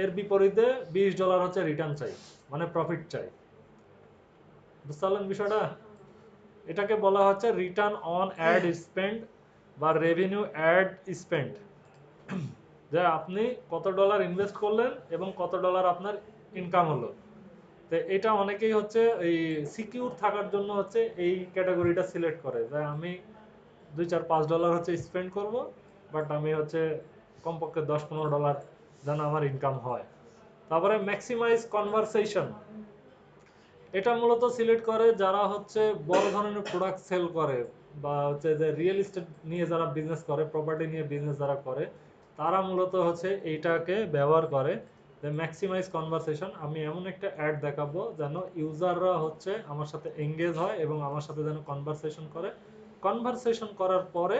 এর বিপরীতে $20 হচ্ছে রিটার্ন চাই, মানে প্রফিট চাই, বুঝতে পারলেন বিষয়টা? এটাকে বলা হচ্ছে রিটার্ন অন অ্যাড স্পেন্ড বা রেভিনিউ অ্যাড স্পেন্ড, যে আপনি কত ডলার ইনভেস্ট করলেন এবং কত ডলার আপনার ইনকাম হলো। তো এটা অনেকেই হচ্ছে এই সিকিউর থাকার জন্য হচ্ছে এই ক্যাটাগরিটা সিলেক্ট করে, যে আমি $2-4-5 হচ্ছে স্পেন্ড করব, বাট আমি হচ্ছে কমপক্ষে $10-15 যেন আমার ইনকাম হয়। তারপরে ম্যাক্সিমাইজ কনভারসেশন, এটা মূলত সিলেক্ট করে যারা হচ্ছে বড় ধরনের প্রোডাক্ট সেল করে, বা হচ্ছে যে রিয়েল এস্টেট নিয়ে যারা বিজনেস করে, প্রপার্টি নিয়ে বিজনেস যারা করে, তারা মূলত হচ্ছে এইটাকে ব্যবহার করে যে ম্যাক্সিমাইজ কনভারসেশন। আমি এমন একটা অ্যাড দেখাবো যেন ইউজাররা হচ্ছে আমার সাথে এঙ্গেজ হয় এবং আমার সাথে যেন কনভারসেশন করে, কনভারসেশন করার পরে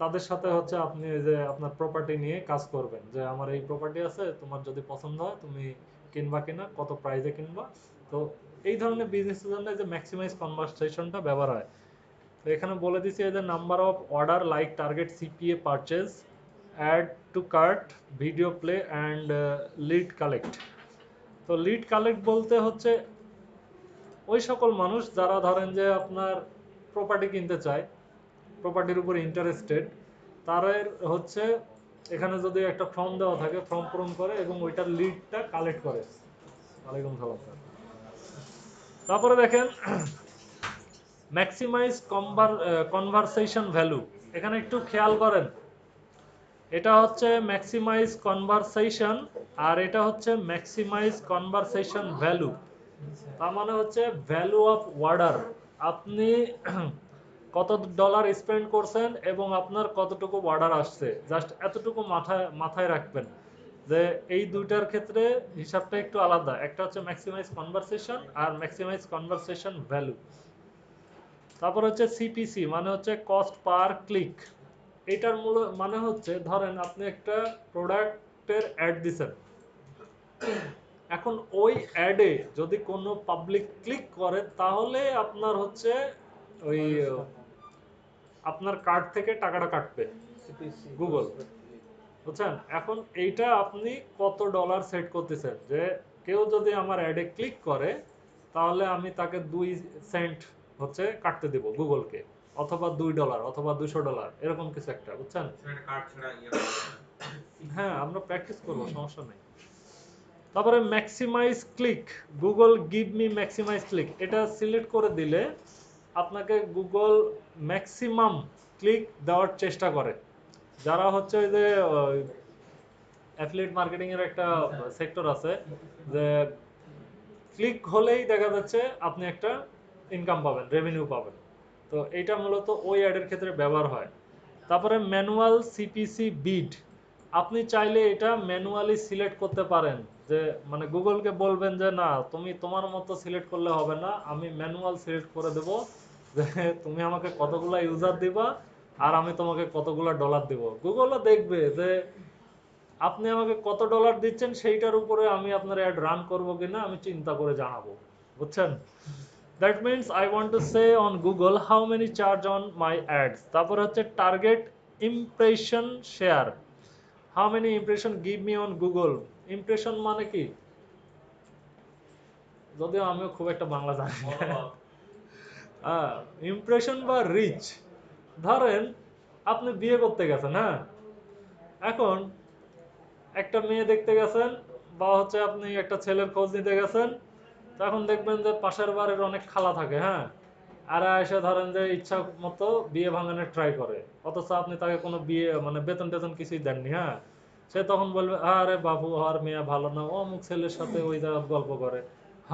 তাদের সাথে হচ্ছে আপনি এই যে আপনার প্রপার্টি নিয়ে কাজ করবেন, যে আমার এই প্রপার্টি আছে, তোমার যদি পছন্দ হয় তুমি কিনবা কিনা, কত প্রাইসে কিনবা। তো এই ধরনের বিজনেসের জন্য এই যে ম্যাক্সিমাইজ কনভারসেশনটা ব্যবহার হয়। তো এখানে বলে দিছি এই যে number of order like target CPA purchase, add to cart, video play and lead collect. তো লিড কালেক্ট বলতে হচ্ছে ওই সকল মানুষ যারা ধরেন যে আপনার প্রপার্টি কিনতে চায়, প্রপার্টির উপর ইন্টারেস্টেড, তারা হচ্ছে এখানে যদি একটা ফর্ম দেওয়া থাকে, ফর্ম পূরণ করে এবং ওইটার লিডটা কালেক্ট করে। ওয়ালাইকুম সালাম স্যার। তারপরে দেখেন ম্যাক্সিমাইজ কনভারসেশন ভ্যালু, এখানে একটু খেয়াল করেন, এটা হচ্ছে ম্যাক্সিমাইজ কনভারসেশন আর এটা হচ্ছে ম্যাক্সিমাইজ কনভারসেশন ভ্যালু। তার মানে হচ্ছে ভ্যালু অফ অর্ডার, আপনি কত ডলার স্পেন্ড করছেন এবং আপনার কতটুকু অর্ডার আসছে, জাস্ট এতটুকু মাথায় রাখবেন যে এই দুইটার ক্ষেত্রে হিসাবটা একটু আলাদা। একটা হচ্ছে ম্যাক্সিমাইজ কনভারসেশন আর ম্যাক্সিমাইজ কনভারসেশন ভ্যালু। তারপর হচ্ছে সিপিসি, মানে হচ্ছে কস্ট পার ক্লিক। এটার মূল মানে হচ্ছে ধরেন আপনি একটা প্রোডাক্টের অ্যাড দিছেন, এখন ওই অ্যাডে যদি কোনো পাবলিক ক্লিক করে তাহলে আপনার হচ্ছে ওই আপনার কার্ড থেকে টাকাটা কাটবে গুগল, বুঝছেন? এখন এইটা আপনি কত ডলার সেট করতেছেন, যে কেউ যদি আমার অ্যাডে ক্লিক করে তাহলে আমি তাকে 2 সেন্ট হচ্ছে কাটতে দেব গুগলকে, অথবা $2 অথবা $200 এরকম কিছু একটা, বুঝছেন? সেটা কার্ড ছাড়া হ্যাঁ, আমরা প্র্যাকটিস করবো, সমস্যা নেই। তারপরে maximize click, Google give me maximize click, এটা সিলেক্ট করে দিলে আপনাকে গুগল ম্যাক্সিমাম ক্লিক দেওয়ার চেষ্টা করে। যারা হচ্ছে ওই যে অ্যাফিলিয়েট মার্কেটিং এর একটা সেক্টর আছে, যে ক্লিক হলেই দেখা যাচ্ছে আপনি একটা ইনকাম পাবেন, রেভিনিউ পাবেন। তো এইটা মূলত ওই অ্যাডের ক্ষেত্রে ব্যবহার হয়। তারপরে ম্যানুয়াল সিপিসি বিড, আপনি চাইলে এটা ম্যানুয়ালি সিলেক্ট করতে পারেন, যে মানে গুগলকে বলবেন যে না তুমি তোমার মতো সিলেক্ট করলে হবে না, আমি ম্যানুয়াল সিলেক্ট করে দেব, যে তুমি আমাকে কতগুলা ইউজার দিবা আর আমি তোমাকে কতগুলা ডলার দেব। গুগলও দেখবে যে আপনি আমাকে কত ডলার দিচ্ছেন, সেইটার উপরে আমি আপনার অ্যাড রান করবো কিনা আমি চিন্তা করে জানাবো, বুঝছেন? That means I want to say on Google how many charge on my ads. তারপর হচ্ছে target impression share, how many impression give me on Google. Impression মানে কি? যদিও আমিও খুব একটা বাংলা জানি না। ইমপ্রেশন বা রিচ, ধরেন আপনি বিয়ে করতে গেছেন, হ্যাঁ, এখন একটা মেয়ে দেখতে গেছেন বা হচ্ছে আপনি একটা ছেলের খোঁজ নিতে গেছেন, তখন দেখবেন যে পাশের বাড়ির অনেক খালা থাকে, হ্যাঁ, আর এসে ধরেন যে ইচ্ছা মতো বিয়ে ভাঙানোর ট্রাই করে, অথচ আপনি তাকে কোনো বিয়ে মানে বেতন টেতন কিছুই দেননি, হ্যাঁ, সে তখন বলবে আরে বাবু আর মেয়ে ভালো না, ও অমুক ছেলের সাথে ওই জায়গা গল্প করে,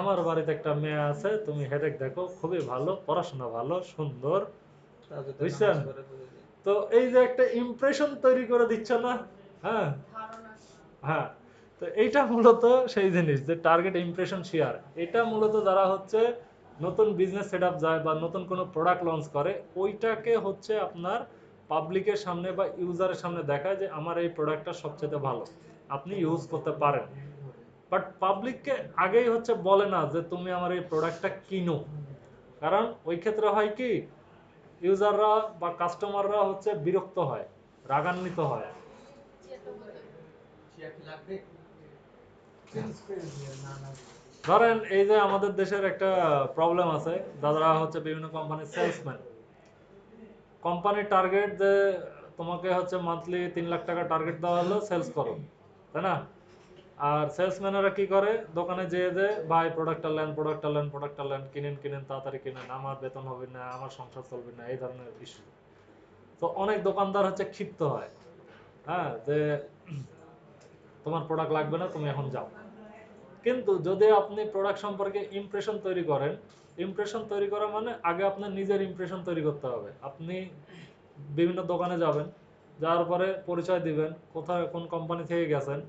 আমার বাড়িতে একটা মেয়ে আছে তুমি হেডেক দেখো, খুবই ভালো, পড়াশোনা ভালো, সুন্দর, বুঝছেন? তো এই যে একটা ইমপ্রেশন তৈরি করে দিচ্ছে না, হ্যাঁ, হ্যাঁ, তো এইটা মূলত সেই জিনিস যে টার্গেট ইমপ্রেশন শেয়ার। এটা মূলত যারা হচ্ছে নতুন বিজনেস সেট আপ যায় বা নতুন কোনো প্রোডাক্ট লঞ্চ করে, ওইটাকে হচ্ছে আপনার পাবলিকের সামনে বা ইউজারের সামনে দেখায় যে আমার এই প্রোডাক্টটা সবচেয়ে ভালো, আপনি ইউজ করতে পারেন। বাট পাবলিককে আগেই হচ্ছে বলে না যে তুমি আমার এই প্রোডাক্টটা কিনো, কারণ ওই ক্ষেত্রে হয় কি, ইউজাররা বা কাস্টমাররা হচ্ছে বিরক্ত হয়, রাগান্বিত হয়। ধরেন এই যে আমাদের দেশের একটা প্রবলেম আছে, যারা হচ্ছে বিভিন্ন কোম্পানির সেলসম্যান, কোম্পানির টার্গেট যে তোমাকে হচ্ছে মান্থলি 3 লাখ টাকা টার্গেট দেওয়া হলো, সেলস করো, তাই না? আর সেলসম্যানেরা কি করে, দোকানে যেয়ে যে ভাই প্রোডাক্টটা নেন, প্রোডাক্টটা নেন, প্রোডাক্টটা নেন, কিনেন কিনেন, তাড়াতাড়ি কিনেন, আমার বেতন হবে না, আমার সংসার চলবে না, এই ধরনের ইস্যু। তো অনেক দোকানদার হচ্ছে ক্ষিপ্ত হয়, হ্যাঁ, যে তোমার প্রোডাক্ট লাগবে না, তুমি এখন যাও। কিন্তু যদি আপনি প্রোডাক্ট সম্পর্কে ইমপ্রেশন তৈরি করেন, ইমপ্রেশন তৈরি করা মানে আগে আপনার নিজের ইমপ্রেশন তৈরি করতে হবে। আপনি বিভিন্ন দোকানে যাবেন, যাওয়ার পরে পরিচয় দিবেন, কোথায় কোন কোম্পানি থেকে গেছেন,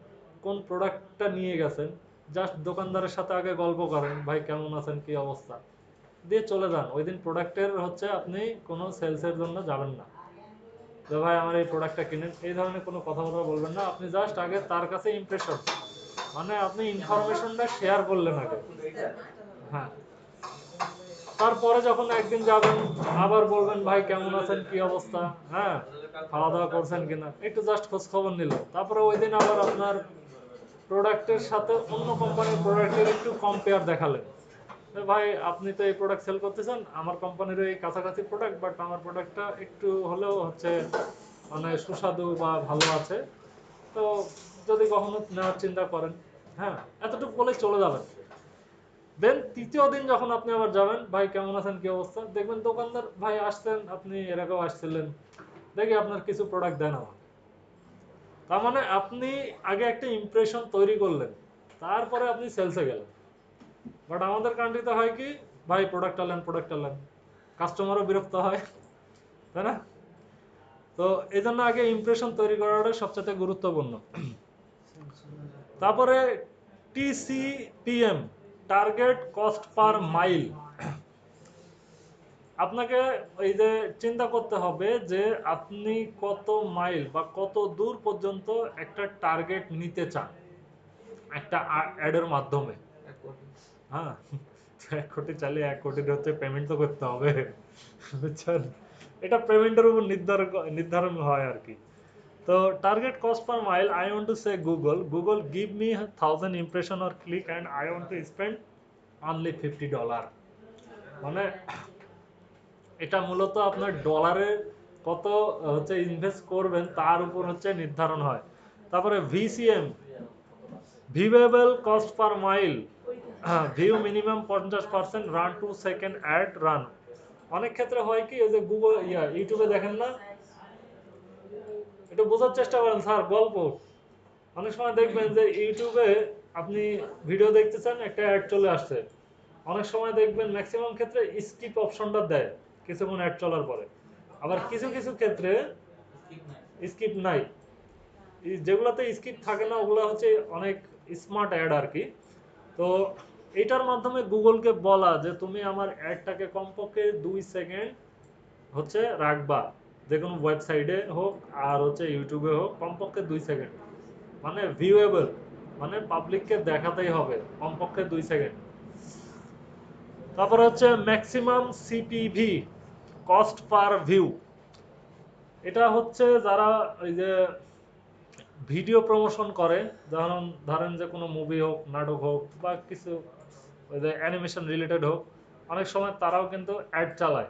কোন প্রোডাক্টটা নিয়ে গেছেন, জাস্ট দোকানদারের সাথে আগে গল্প করেন, ভাই কেমন আছেন, কি অবস্থা, দিয়ে চলে যান। ওই দিন প্রোডাক্টের হচ্ছে আপনি কোনো সেলসের জন্য যাবেন না যে ভাই আমার এই প্রোডাক্টটা কিনেন, এই ধরনের কোনো কথাবার্তা বলবেন না। আপনি জাস্ট আগে তার কাছে ইমপ্রেশন, মানে আপনি ইনফরমেশনটা শেয়ার করলেন আগে, হ্যাঁ, তারপরে যখন একদিন যাবেন আবার বলবেন ভাই কেমন আছেন, কি অবস্থা, হ্যাঁ, খাওয়া দাওয়া করছেন কিনা, একটু জাস্ট খোঁজ খবর নিল। তারপরে ওই দিন আবার আপনার প্রোডাক্টের সাথে অন্য কোম্পানির প্রোডাক্টের একটু কম্পেয়ার দেখালেন, ভাই আপনি তো এই প্রোডাক্ট সেল করতেছেন, আমার কোম্পানির এই কাছাকাছি প্রোডাক্ট, বাট আমার প্রোডাক্টটা একটু হলেও হচ্ছে মানে সুস্বাদু বা ভালো আছে, তো যদি কখনো নেওয়ার চিন্তা করেন, হ্যাঁ, এতটুকু বলে চলে যাবেন। দেন তৃতীয় দিন যখন আপনি আবার যাবেন, ভাই কেমন আছেন, কি অবস্থা, দেখবেন দোকানদার, ভাই আসছেন আপনি, এর আগেও আসছিলেন, দেখি আপনার কিছু প্রোডাক্ট দেন আমার। তার মানে আপনি আগে একটা ইমপ্রেশন তৈরি করলেন, তারপরে আপনি সেলসে গেলেন। বাট আমাদের কান্ট্রিতে হয় কি, ভাই প্রোডাক্ট আনলেন, প্রোডাক্ট আনলেন, কাস্টমারও বিরক্ত হয়, তাই না? তো এই জন্য আগে ইমপ্রেশন তৈরি করাটা সবচেয়ে গুরুত্বপূর্ণ। তারপরে TCPM, target cost per mile. আপনাকে এই যে চিন্তা করতে হবে যে আপনি কত মাইল বা কত দূর পর্যন্ত একটা টার্গেট নিতে চান একটা অ্যাডের মাধ্যমে, হ্যাঁ, 1 কোটি চাইলে 1 কোটির হচ্ছে পেমেন্ট তো করতে হবে, বুঝছেন? এটা পেমেন্টের উপর নির্ধারণ হয় আর কি। তো target cost per mile, I want to say Google give me 1000 impression or click and I want to spend only $50। মানে এটা মূলত আপনার ডলারে কত হচ্ছে ইনভেস্ট করবেন তার উপর হচ্ছে নির্ধারণ হয়। তারপরে VCM, viewable cost per mile, view minimum 50%, run 2 second ad run. অনেক ক্ষেত্রে হয় কি, ওই যে গুগল ইউটিউবে দেখেন না, একটু বোঝার চেষ্টা করেন স্যার গল্প। অনেক সময় দেখবেন যে ইউটিউবে আপনি ভিডিও দেখতেছেন, একটা অ্যাড চলে আসছে, অনেক সময় দেখবেন ম্যাক্সিমাম ক্ষেত্রে স্কিপ অপশনটা দেয় কিছুক্ষণ অ্যাড চলার পরে, আবার কিছু কিছু ক্ষেত্রে স্কিপ নাই। যেগুলোতে স্কিপ থাকে না ওগুলো হচ্ছে অনেক স্মার্ট অ্যাড আর কি। তো এটার মাধ্যমে গুগলকে বলা যে তুমি আমার অ্যাডটাকে কমপক্ষে 2 সেকেন্ড হচ্ছে রাখবা, যে কোনো ওয়েবসাইটে হোক আর হচ্ছে ইউটিউবে হোক, কমপক্ষে 2 সেকেন্ড, মানে ভিউয়েবল, মানে পাবলিককে দেখাতেই হবে কমপক্ষে 2 সেকেন্ড। তারপর হচ্ছে maximum CPV, cost per view. এটা হচ্ছে যারা ওই যে ভিডিও প্রমোশন করে, ধরেন যে কোনো মুভি হোক, নাটক হোক বা কিছু ওই যে অ্যানিমেশন রিলেটেড হোক, অনেক সময় তারাও কিন্তু অ্যাড চালায়।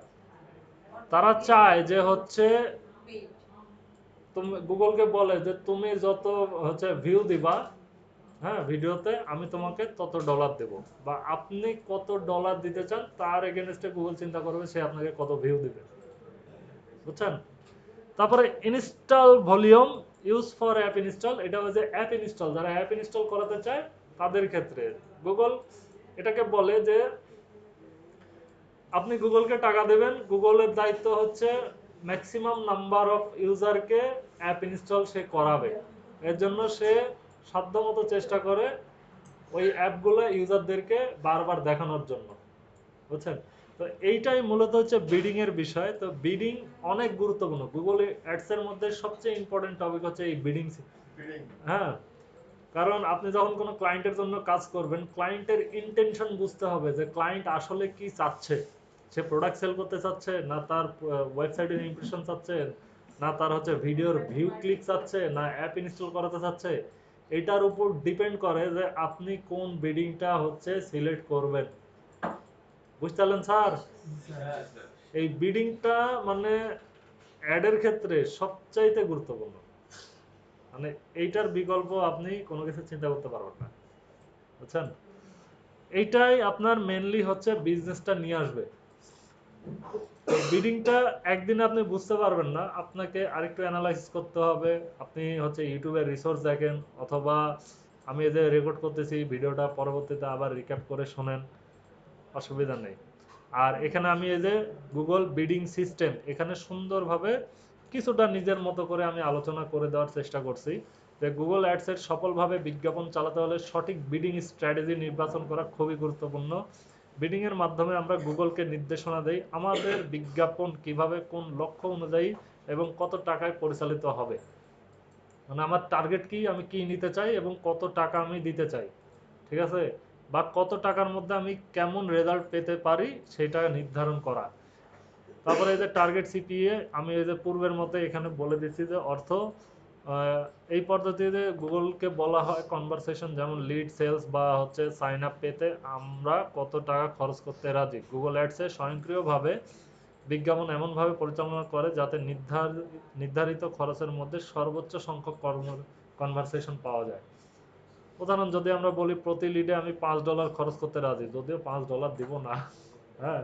তারা চায় যে হচ্ছে তুমি গুগলকে বলে যে তুমি যত হচ্ছে ভিউ দিবা, হ্যাঁ, ভিডিওতে আমি তোমাকে তত ডলার দেব, বা আপনি কত ডলার দিতে চান তার এগেনস্টে গুগল চিন্তা করবে সে আপনাকে কত ভিউ দিবে, বুঝছেন? তারপরে install volume use for app install, এটা হচ্ছে অ্যাপ ইনস্টল, যারা অ্যাপ ইনস্টল করাতে চায় তাদের ক্ষেত্রে গুগল এটাকে বলে যে আপনি গুগলকে টাকা দেবেন, গুগলের দায়িত্ব হচ্ছে ম্যাক্সিমাম নাম্বার অফ ইউজারকে অ্যাপ ইনস্টল সে করাবে। এর জন্য সে সাধ্যমতো চেষ্টা করে ওই অ্যাপগুলো ইউজারদেরকে বারবার দেখানোর জন্য, বুঝছেন? তো এইটাই মূলত হচ্ছে বিডিং এর বিষয়। তো বিডিং অনেক গুরুত্বপূর্ণ, গুগল অ্যাডস এর মধ্যে সবচেয়ে ইম্পর্টেন্ট টপিক হচ্ছে এই বিডিং। হ্যাঁ, কারণ আপনি যখন কোনো ক্লায়েন্টের জন্য কাজ করবেন, ক্লায়েন্টের ইন্টেনশন বুঝতে হবে যে ক্লায়েন্ট আসলে কি চাচ্ছে। সে প্রোডাক্ট সেল করতে চাচ্ছে, না তার ওয়েবসাইটের ইমপ্রেশন চাচ্ছে, না তার হচ্ছে ভিডিওর ভিউ ক্লিক চাচ্ছে, না অ্যাপ ইনস্টল করাতে চাচ্ছে। এটার উপর ডিপেন্ড করে যে আপনি কোন বিডিংটা হচ্ছে সিলেক্ট করবেন। বুঝতে পারলেন স্যার? এই বিডিংটা মানে অ্যাডের ক্ষেত্রে সবচাইতে গুরুত্বপূর্ণ, মানে এইটার বিকল্প আপনি কোনো কিছু চিন্তা করতে পারবেন না, বুঝছেন? এইটাই আপনার মেনলি হচ্ছে বিজনেসটা নিয়ে আসবে। বিডিংটা একদিনে আপনি বুঝতে পারবেন না, আপনাকে আরেকটু অ্যানালাইসিস করতে হবে। আপনি হচ্ছে ইউটিউবের রিসোর্স দেখেন, অথবা আমি এই যে রেকর্ড করতেছি ভিডিওটা পরবর্তীতে আবার রিক্যাপ করে শোনেন, অসুবিধা নেই। আর এখানে আমি এই যে গুগল বিডিং সিস্টেম এখানে সুন্দরভাবে কিছুটা নিজের মতো করে আমি আলোচনা করে দেওয়ার চেষ্টা করছি যে গুগল অ্যাডসের সফলভাবে বিজ্ঞাপন চালাতে হলে সঠিক বিডিং স্ট্র্যাটেজি নির্বাচন করা খুবই গুরুত্বপূর্ণ। বিডিং এর মাধ্যমে আমরা গুগলকে নির্দেশনা দেই আমাদের বিজ্ঞাপন কিভাবে কোন লক্ষ্য অনুযায়ী এবং কত টাকায় পরিচালিত হবে, মানে আমার টার্গেট কি, আমি কি নিতে চাই এবং কত টাকা আমি দিতে চাই, ঠিক আছে, বা কত টাকার মধ্যে আমি কেমন রেজাল্ট পেতে পারি সেটা নির্ধারণ করা। তারপরে এই যে টার্গেট সিপিএ আমি এই যে পূর্বের মতো এখানে বলে দিচ্ছি যে অর্থ এই পদ্ধতিতে গুগলকে বলা হয় কনভারসেশন, যেমন লিড সেলস বা হচ্ছে সাইন আপ পেতে আমরা কত টাকা খরচ করতে রাজি। গুগল অ্যাডসে স্বয়ংক্রিয়ভাবে বিজ্ঞাপন এমনভাবে পরিচালনা করে যাতে নির্ধারিত খরচের মধ্যে সর্বোচ্চ সংখ্যক কনভারসেশন পাওয়া যায়। উদাহরণ যদি আমরা বলি প্রতি লিডে আমি $5 খরচ করতে রাজি, যদিও $5 দিব না, হ্যাঁ,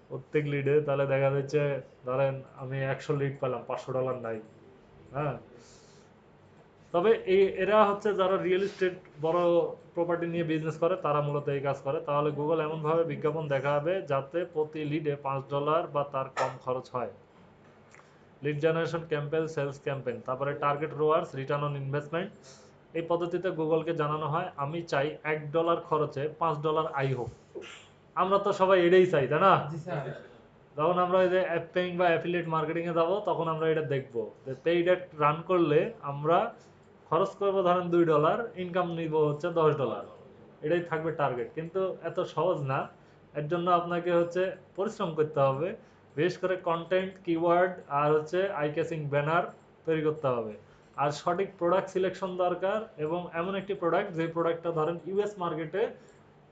প্রত্যেক লিডে, তাহলে দেখা যাচ্ছে ধরেন আমি 100 লিড পেলাম, $500 নাই, হ্যাঁ। তবে এরা হচ্ছে যারা রিয়েল এস্টেট বড় প্রপার্টি নিয়ে বিজনেস করে তারা মূলত এই কাজ করে। তাহলে গুগল এমনভাবে বিজ্ঞাপন দেখাবে যাতে প্রতি লিডে $5 বা তার কম খরচ হয়। Lead generation campaign, sales campaign, তারপরে target ROAS, return on investment. এই পদ্ধতিতে গুগলকে জানানো হয় আমি চাই $1 খরচে $5 আয় হোক। আমরা তো সবাই এটাই চাই, তাই না? যখন আমরা এই যে অ্যাপ পেইং বা অ্যাফিলিয়েট মার্কেটিং এ যাব তখন আমরা এটা দেখবো যে পেইড অ্যাড রান করলে আমরা খরচ করবো ধরেন $2, ইনকাম নিব হচ্ছে $10, এটাই থাকবে টার্গেট। কিন্তু এত সহজ না, এর জন্য আপনাকে হচ্ছে পরিশ্রম করতে হবে, বিশেষ করে কন্টেন্ট, কিওয়ার্ড আর হচ্ছে আই ক্যাচিং ব্যানার তৈরি করতে হবে। আর সঠিক প্রোডাক্ট সিলেকশন দরকার, এবং এমন একটি প্রোডাক্ট যে প্রোডাক্টটা ধরেন ইউএস মার্কেটে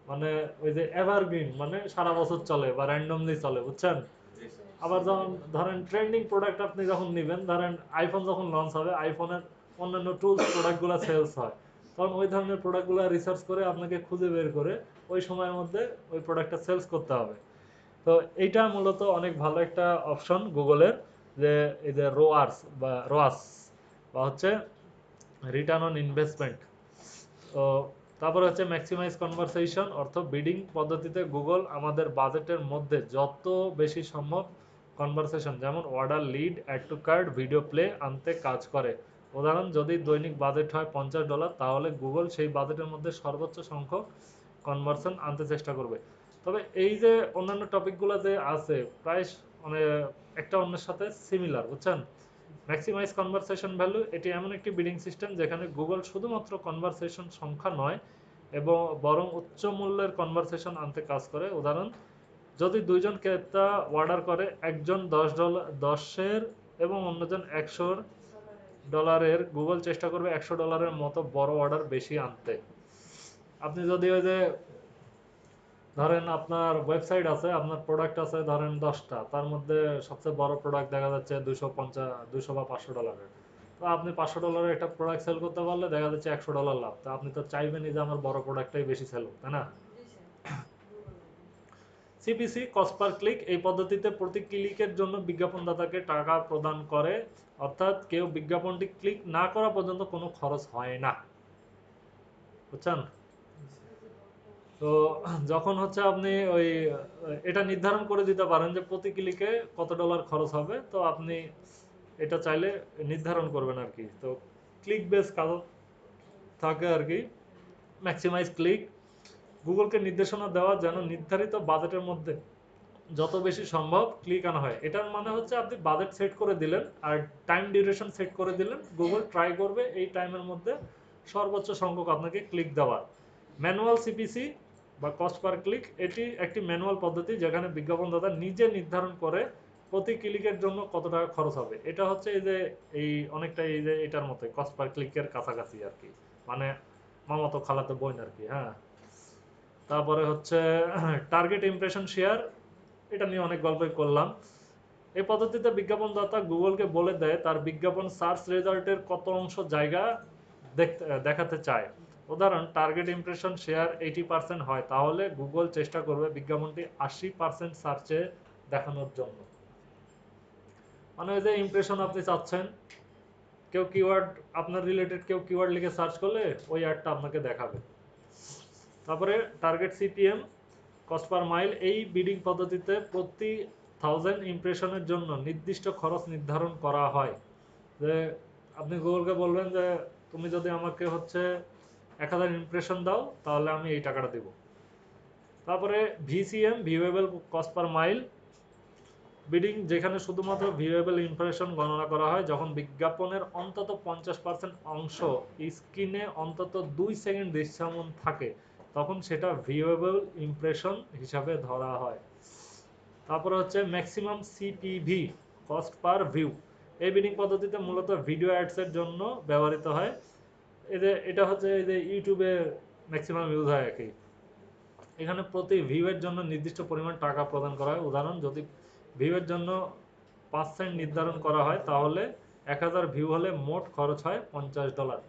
মানে ওই যে এভারগ্রিন, মানে সারা বছর চলে বা র্যান্ডমলি চলে, বুঝছেন? আবার যখন ধরেন ট্রেন্ডিং প্রোডাক্ট আপনি যখন নেবেন, ধরেন আইফোন যখন লঞ্চ হবে, আইফোনের অন্যান্য টুলস প্রোডাক্টগুলো সেলস হয়, তখন ওই ধরনের প্রোডাক্টগুলো রিসার্চ করে আপনাকে খুঁজে বের করে ওই সময়ের মধ্যে ওই প্রোডাক্টটা সেলস করতে হবে। তো এইটা মূলত অনেক ভালো একটা অপশন গুগলের, যে এই যে রোয়াস বা হচ্ছে রিটার্ন অন ইনভেস্টমেন্ট। তো তারপরে হচ্ছে ম্যাক্সিমাইজ কনভারসেশন, অর্থ বিডিং পদ্ধতিতে গুগল আমাদের বাজেটের মধ্যে যত বেশি সম্ভব কনভারসেশন, যেমন order, lead, add to cart, video play আনতে কাজ করে। উদাহরণ, যদি দৈনিক বাজেট হয় $50, তাহলে গুগল সেই বাজেটের মধ্যে সর্বোচ্চ সংখ্যক কনভারশন আনতে চেষ্টা করবে। তবে এই যে অন্যান্য টপিকগুলো যে আছে প্রায় মানে একটা অন্যের সাথে সিমিলার, বুঝছেন? ম্যাক্সিমাইজ কনভারসেশন ভ্যালু, এটি এমন একটি বিডিং সিস্টেম যেখানে গুগল শুধুমাত্র কনভারসেশন সংখ্যা নয় এবং বরং উচ্চ মূল্যের কনভারসেশন আনতে কাজ করে। উদাহরণ, যদি দুইজন ক্রেতা অর্ডার করে, একজন $10 এবং অন্যজন $100, গুগল চেষ্টা করবে $100 মতো বড় অর্ডার বেশি আনতে। আপনি যদি ওই যে ধরেন আপনার ওয়েবসাইট আছে, আপনার প্রোডাক্ট আছে ধরেন 10টা, তার মধ্যে সবচেয়ে বড় প্রোডাক্ট দেখা যাচ্ছে 200 বা $500। তো আপনি $500 একটা প্রোডাক্ট সেল করতে পারলে দেখা যাচ্ছে $100 লাভ। তো আপনি তো চাইবেনই যে আমার বড় প্রোডাক্টটাই বেশি সেল হোক, তাই না? সিপিসি, কস্ট পার ক্লিক, এই পদ্ধতিতে প্রতি ক্লিকের জন্য বিজ্ঞাপনদাতাকে টাকা প্রদান করে, অর্থাৎ কেউ বিজ্ঞাপনটি ক্লিক না করা পর্যন্ত কোনো খরচ হয় না। বুঝছেন? তো যখন হচ্ছে আপনি ওই এটা নির্ধারণ করে দিতে পারেন যে প্রতি ক্লিকে কত ডলার খরচ হবে, তো আপনি এটা চাইলে নির্ধারণ করবেন আর কি। তো ক্লিক বেস কাজ থাকে আর কি। ম্যাক্সিমাইজ ক্লিক, গুগলকে নির্দেশনা দেওয়া যেন নির্ধারিত বাজেটের মধ্যে যত বেশি সম্ভব ক্লিক আনা হয়। এটার মানে হচ্ছে আপনি বাজেট সেট করে দিলেন আর টাইম ডিউরেশন সেট করে দিলেন, গুগল ট্রাই করবে এই টাইমের মধ্যে সর্বোচ্চ সংখ্যক আপনাকে ক্লিক দেওয়ার। ম্যানুয়াল সিপিসি বা কস্ট পার ক্লিক, এটি একটি ম্যানুয়াল পদ্ধতি যেখানে বিজ্ঞাপনদাতা নিজে নির্ধারণ করে প্রতি ক্লিকের জন্য কত টাকা খরচ হবে। এটা হচ্ছে এই যে এই অনেকটা এই যে এটার মতো কস্ট পার ক্লিকের কাছাকাছি আর কি, মানে মামাতো খালাতো বোন আর কি। হ্যাঁ, তারপরে হচ্ছে টার্গেট ইমপ্রেশন শেয়ার, এটা নিয়ে অনেক গল্পই করলাম। এই পদ্ধতিতে বিজ্ঞাপনদাতা গুগলকে বলে দেয় তার বিজ্ঞাপন সার্চ রেজাল্টের কত অংশ জায়গা দেখাতে চায়। উদাহরণ, টার্গেট ইমপ্রেশন শেয়ার 80% হয়, তাহলে গুগল চেষ্টা করবে বিজ্ঞাপনটি 80% সার্চে দেখানোর জন্য। মানে ওই যে ইমপ্রেশন আপনি চাচ্ছেন, কেউ কিওয়ার্ড আপনার রিলেটেড কেউ কিওয়ার্ড লিখে সার্চ করলে ওই অ্যাডটা আপনাকে দেখাবে। তারপরে target CPM, cost per mile, এই বিডিং পদ্ধতিতে প্রতি 1000 ইমপ্রেশনের জন্য নির্দিষ্ট খরচ নির্ধারণ করা হয়। যে আপনি গুগলকে বলবেন যে তুমি যদি আমাকে হচ্ছে 1000 ইমপ্রেশন দাও তাহলে আমি এই টাকাটা দেব। তারপরে ভিসিএম, ভিউয়েবল কস্ট পার মাইল, বিডিং যেখানে শুধুমাত্র ভিউয়েবল ইমপ্রেশন গণনা করা হয় যখন বিজ্ঞাপনের অন্তত 50% অংশ স্ক্রিনে অন্তত 2 সেকেন্ড দৃশ্যমান থাকে, তখন সেটা ভিউয়েবল ইমপ্রেশন হিসাবে ধরা হয়। তারপরে হচ্ছে maximum CPV, cost per view, এই বিডিং পদ্ধতিতে মূলত ভিডিও অ্যাডসের জন্য ব্যবহৃত হয়। এটা হচ্ছে এই যে ইউটিউবে ম্যাক্সিমাম ইউজ হয় আর কি। এখানে প্রতি ভিউয়ের জন্য নির্দিষ্ট পরিমাণ টাকা প্রদান করা হয়। উদাহরণ, যদি ভিউয়ের জন্য 5 সেন্ট নির্ধারণ করা হয় তাহলে 1000 ভিউ হলে মোট খরচ হয় $50।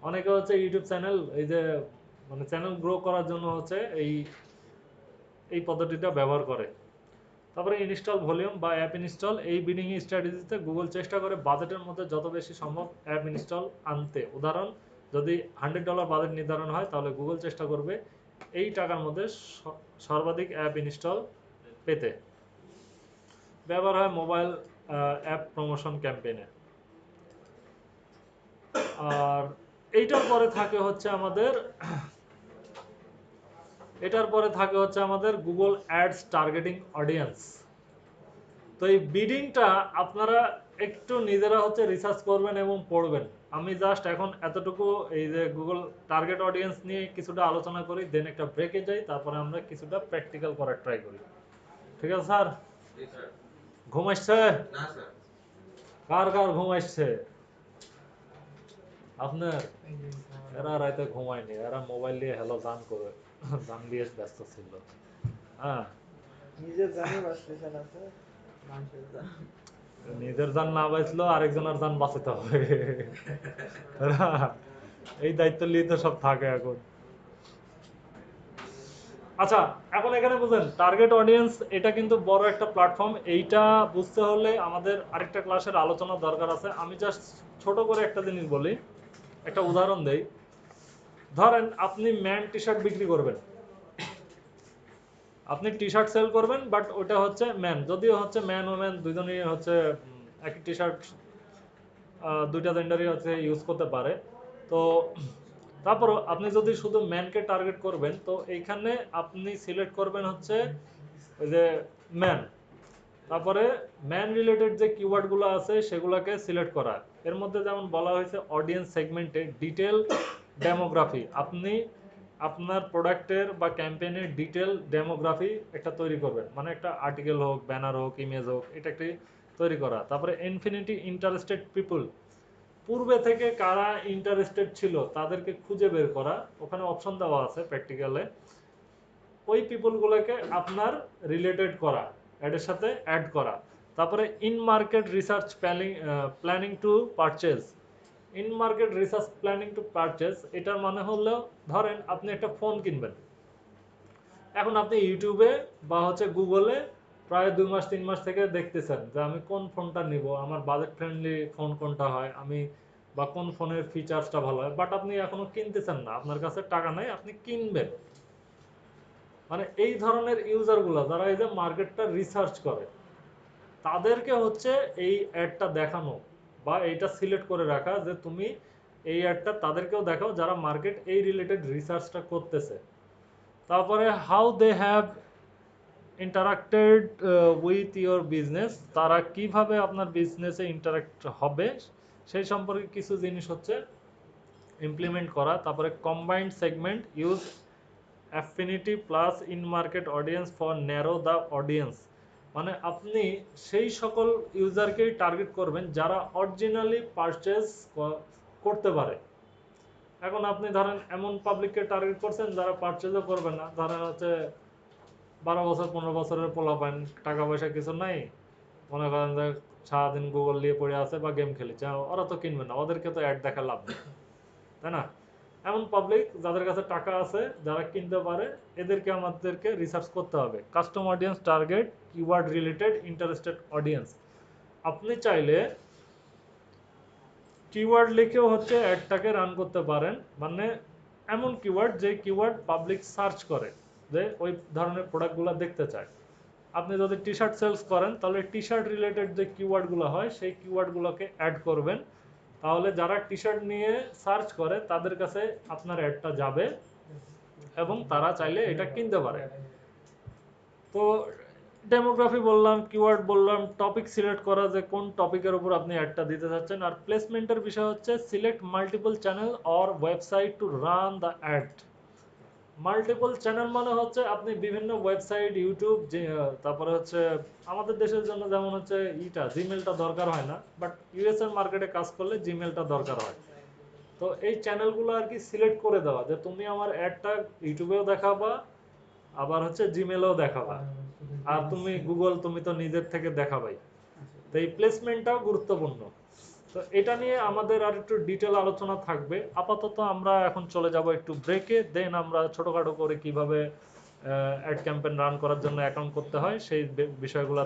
অনেকে হচ্ছে ইউটিউব চ্যানেল এই যে মানে চ্যানেল গ্রো করার জন্য হচ্ছে এই পদ্ধতিটা ব্যবহার করে। তারপরে ইনস্টল ভলিউম বা অ্যাপ ইনস্টল, এই বিডিং স্ট্র্যাটেজিতে গুগল চেষ্টা করে বাজেটের মধ্যে যত বেশি সম্ভব অ্যাপ ইনস্টল আনতে। উদাহরণ, যদি $100 বাজেট নির্ধারণ হয় তাহলে গুগল চেষ্টা করবে এই টাকার মধ্যে সর্বাধিক অ্যাপ ইনস্টল পেতে। ব্যবহার হয় মোবাইল অ্যাপ প্রমোশন ক্যাম্পেইনে। আর এইটার পরে থাকে হচ্ছে আমাদের গুগল অ্যাডস টার্গেটিং অডিয়েন্স। তো এই বিডিংটা আপনারা একটু নিজেরা হচ্ছে রিসার্চ করবেন এবং পড়বেন। আমি জাস্ট এখন এতটুকু এই যে গুগল টার্গেট অডিয়েন্স নিয়ে কিছুটা আলোচনা করি, দেন একটা ব্রেকে যাই, তারপরে আমরা কিছুটা প্র্যাকটিক্যাল করার ট্রাই করি। ঠিক আছে স্যার? জি স্যার। ঘুম আসছে? না স্যার। কার কার ঘুম আসছে? আপনার? এরা রাতে ঘুমায়নি, এরা মোবাইল দিয়ে হ্যালো গান করে গান দিয়ে ব্যস্ত ছিল। হ্যাঁ, নিজের জানি বাঁচতেছে না তো, মানুষের জান। নিজের যান না বাঁচলেও আরেকজনের যান বাঁচাতে হবে। এই দায়িত্ব নিয়ে তো সব থাকে এখন। আচ্ছা, এখন এখানে বুঝেন টার্গেট অডিয়েন্স এটা কিন্তু বড় একটা প্ল্যাটফর্ম। এইটা বুঝতে হলে আমাদের আরেকটা ক্লাসের আলোচনা দরকার আছে। আমি জাস্ট ছোট করে একটা জিনিস বলি, একটা উদাহরণ দেই। ধরেন আপনি ম্যান টি শার্ট বিক্রি করবেন, আপনি টি শার্ট সেল করবেন, বাট ওটা হচ্ছে ম্যান, যদিও হচ্ছে ম্যান ওম্যান দুজনই হচ্ছে একই টি শার্ট দুইটা জেন্ডারই হচ্ছে ইউজ করতে পারে। তো তারপরও আপনি যদি শুধু ম্যানকে টার্গেট করবেন, তো এইখানে আপনি সিলেক্ট করবেন হচ্ছে ওই যে ম্যান, তারপরে ম্যান রিলেটেড যে কিওয়ার্ডগুলো আছে সেগুলোকে সিলেক্ট করা। এর মধ্যে যেমন বলা হয়েছে অডিয়েন্স সেগমেন্টে ডিটেল ডেমোগ্রাফি, আপনি আপনার প্রোডাক্টের বা ক্যাম্পেইনের ডিটেল ডেমোগ্রাফি একটা তৈরি করবেন, মানে একটা আর্টিকেল হোক, ব্যানার হোক, ইমেজ হোক, এটা একটি তৈরি করা। তারপরে ইনফিনিটি ইন্টারেস্টেড পিপল, পূর্বে থেকে কারা ইন্টারেস্টেড ছিল তাদেরকে খুঁজে বের করা, ওখানে অপশন দেওয়া আছে প্র্যাকটিক্যালে। ওই পিপলগুলোকে আপনার রিলেটেড করা, অ্যাডের সাথে অ্যাড করা। তারপরে in market research planning to purchase. In market research planning to purchase এটার মানে হলো, ধরেন আপনি একটা ফোন কিনবেন, এখন আপনি ইউটিউবে বা হচ্ছে গুগলে প্রায় 2 মাস 3 মাস থেকে দেখতেছেন যে আমি কোন ফোনটা নিব, আমার বাজেট ফ্রেন্ডলি ফোন কোনটা হয়, আমি বা কোন ফোনের ফিচার্সটা ভালো হয়, বাট আপনি এখনো কিনতেছেন না, আপনার কাছে টাকা নাই, আপনি কিনবেন। মানে এই ধরনের ইউজারগুলো যারা এই যে মার্কেটটা রিসার্চ করে, তাদেরকে হচ্ছে এই অ্যাডটা দেখানো বা এইটা সিলেক্ট করে রাখা যে তুমি এই অ্যাডটা তাদেরকেও দেখাও যারা মার্কেট এই রিলেটেড রিসার্চটা করতেছে। তারপরে how they have interacted with your business, তারা কিভাবে আপনার বিজনেসে ইন্টারাক্ট হবে সেই সম্পর্কে কিছু জিনিস হচ্ছে ইমপ্লিমেন্ট করা। তারপরে combined segment, use affinity plus in market audience for narrow the audience. মানে আপনি সেই সকল ইউজারকেই টার্গেট করবেন যারা অরিজিনালি পারচেজ করতে পারে। এখন আপনি ধরেন এমন পাবলিককে টার্গেট করছেন যারা পারচেজও করবে না, ধরেন হচ্ছে 12 বছর 15 বছরের পোলাপান, টাকা পয়সা কিছু নাই, মনে করেন যে সারাদিন গুগল নিয়ে পড়ে আছে বা গেম খেলেছে, ওরা তো কিনবে না, ওদেরকে তো অ্যাড দেখা লাভ নেই, তাই না? এমন পাবলিক যাদের কাছে টাকা আছে, যারা কিনতে পারে, এদেরকে আমাদেরকে রিসার্চ করতে হবে। Custom audience target keyword related interested audience. আপনি চাইলে কিওয়ার্ড লিখেও হচ্ছে অ্যাডটাকে রান করতে পারেন, মানে এমন কিওয়ার্ড যে কিওয়ার্ড পাবলিক সার্চ করে, যে ওই ধরনের প্রোডাক্টগুলো দেখতে চায়। আপনি যদি টি শার্ট সেলস করেন তাহলে টি শার্ট রিলেটেড যে কিওয়ার্ডগুলো হয় সেই কিওয়ার্ডগুলোকে অ্যাড করবেন, তাহলে যারা টি শার্ট নিয়ে সার্চ করে তাদের কাছে আপনার অ্যাডটা যাবে এবং তারা চাইলে এটা কিনতে পারে। তো ডেমোগ্রাফি বললাম, কিওয়ার্ড বললাম, টপিক সিলেক্ট করা যে কোন টপিকের উপর আপনি অ্যাডটা দিতে চাচ্ছেন। আর প্লেসমেন্টের বিষয় হচ্ছে select multiple channel or website to run the ad. Multiple channel মানে হচ্ছে আপনি বিভিন্ন ওয়েবসাইট, ইউটিউব, তারপরে হচ্ছে আমাদের দেশের জন্য যেমন হচ্ছে জিমেলটা দরকার হয় না, বাট ইউএস এর মার্কেটে কাজ করলে জিমেলটা দরকার হয়। তো এই চ্যানেলগুলো আর কি সিলেক্ট করে দেওয়া যে তুমি আমার অ্যাডটা ইউটিউবেও দেখাবা, আবার হচ্ছে জিমেলেও দেখাবা, আর তুমি গুগল তুমি তো নিজের থেকে দেখাবাই। তো এই প্লেসমেন্টটাও গুরুত্বপূর্ণ। তো এটা নিয়ে আমাদের আর একটু ডিটেল আলোচনা থাকবে। আপাতত আমরা এখন চলে যাব একটু ব্রেকে, দেন আমরা ছোটখাটো করে কিভাবে অ্যাড ক্যাম্পেইন রান করার জন্য অ্যাকাউন্ট করতে হয় সেই বিষয়গুলো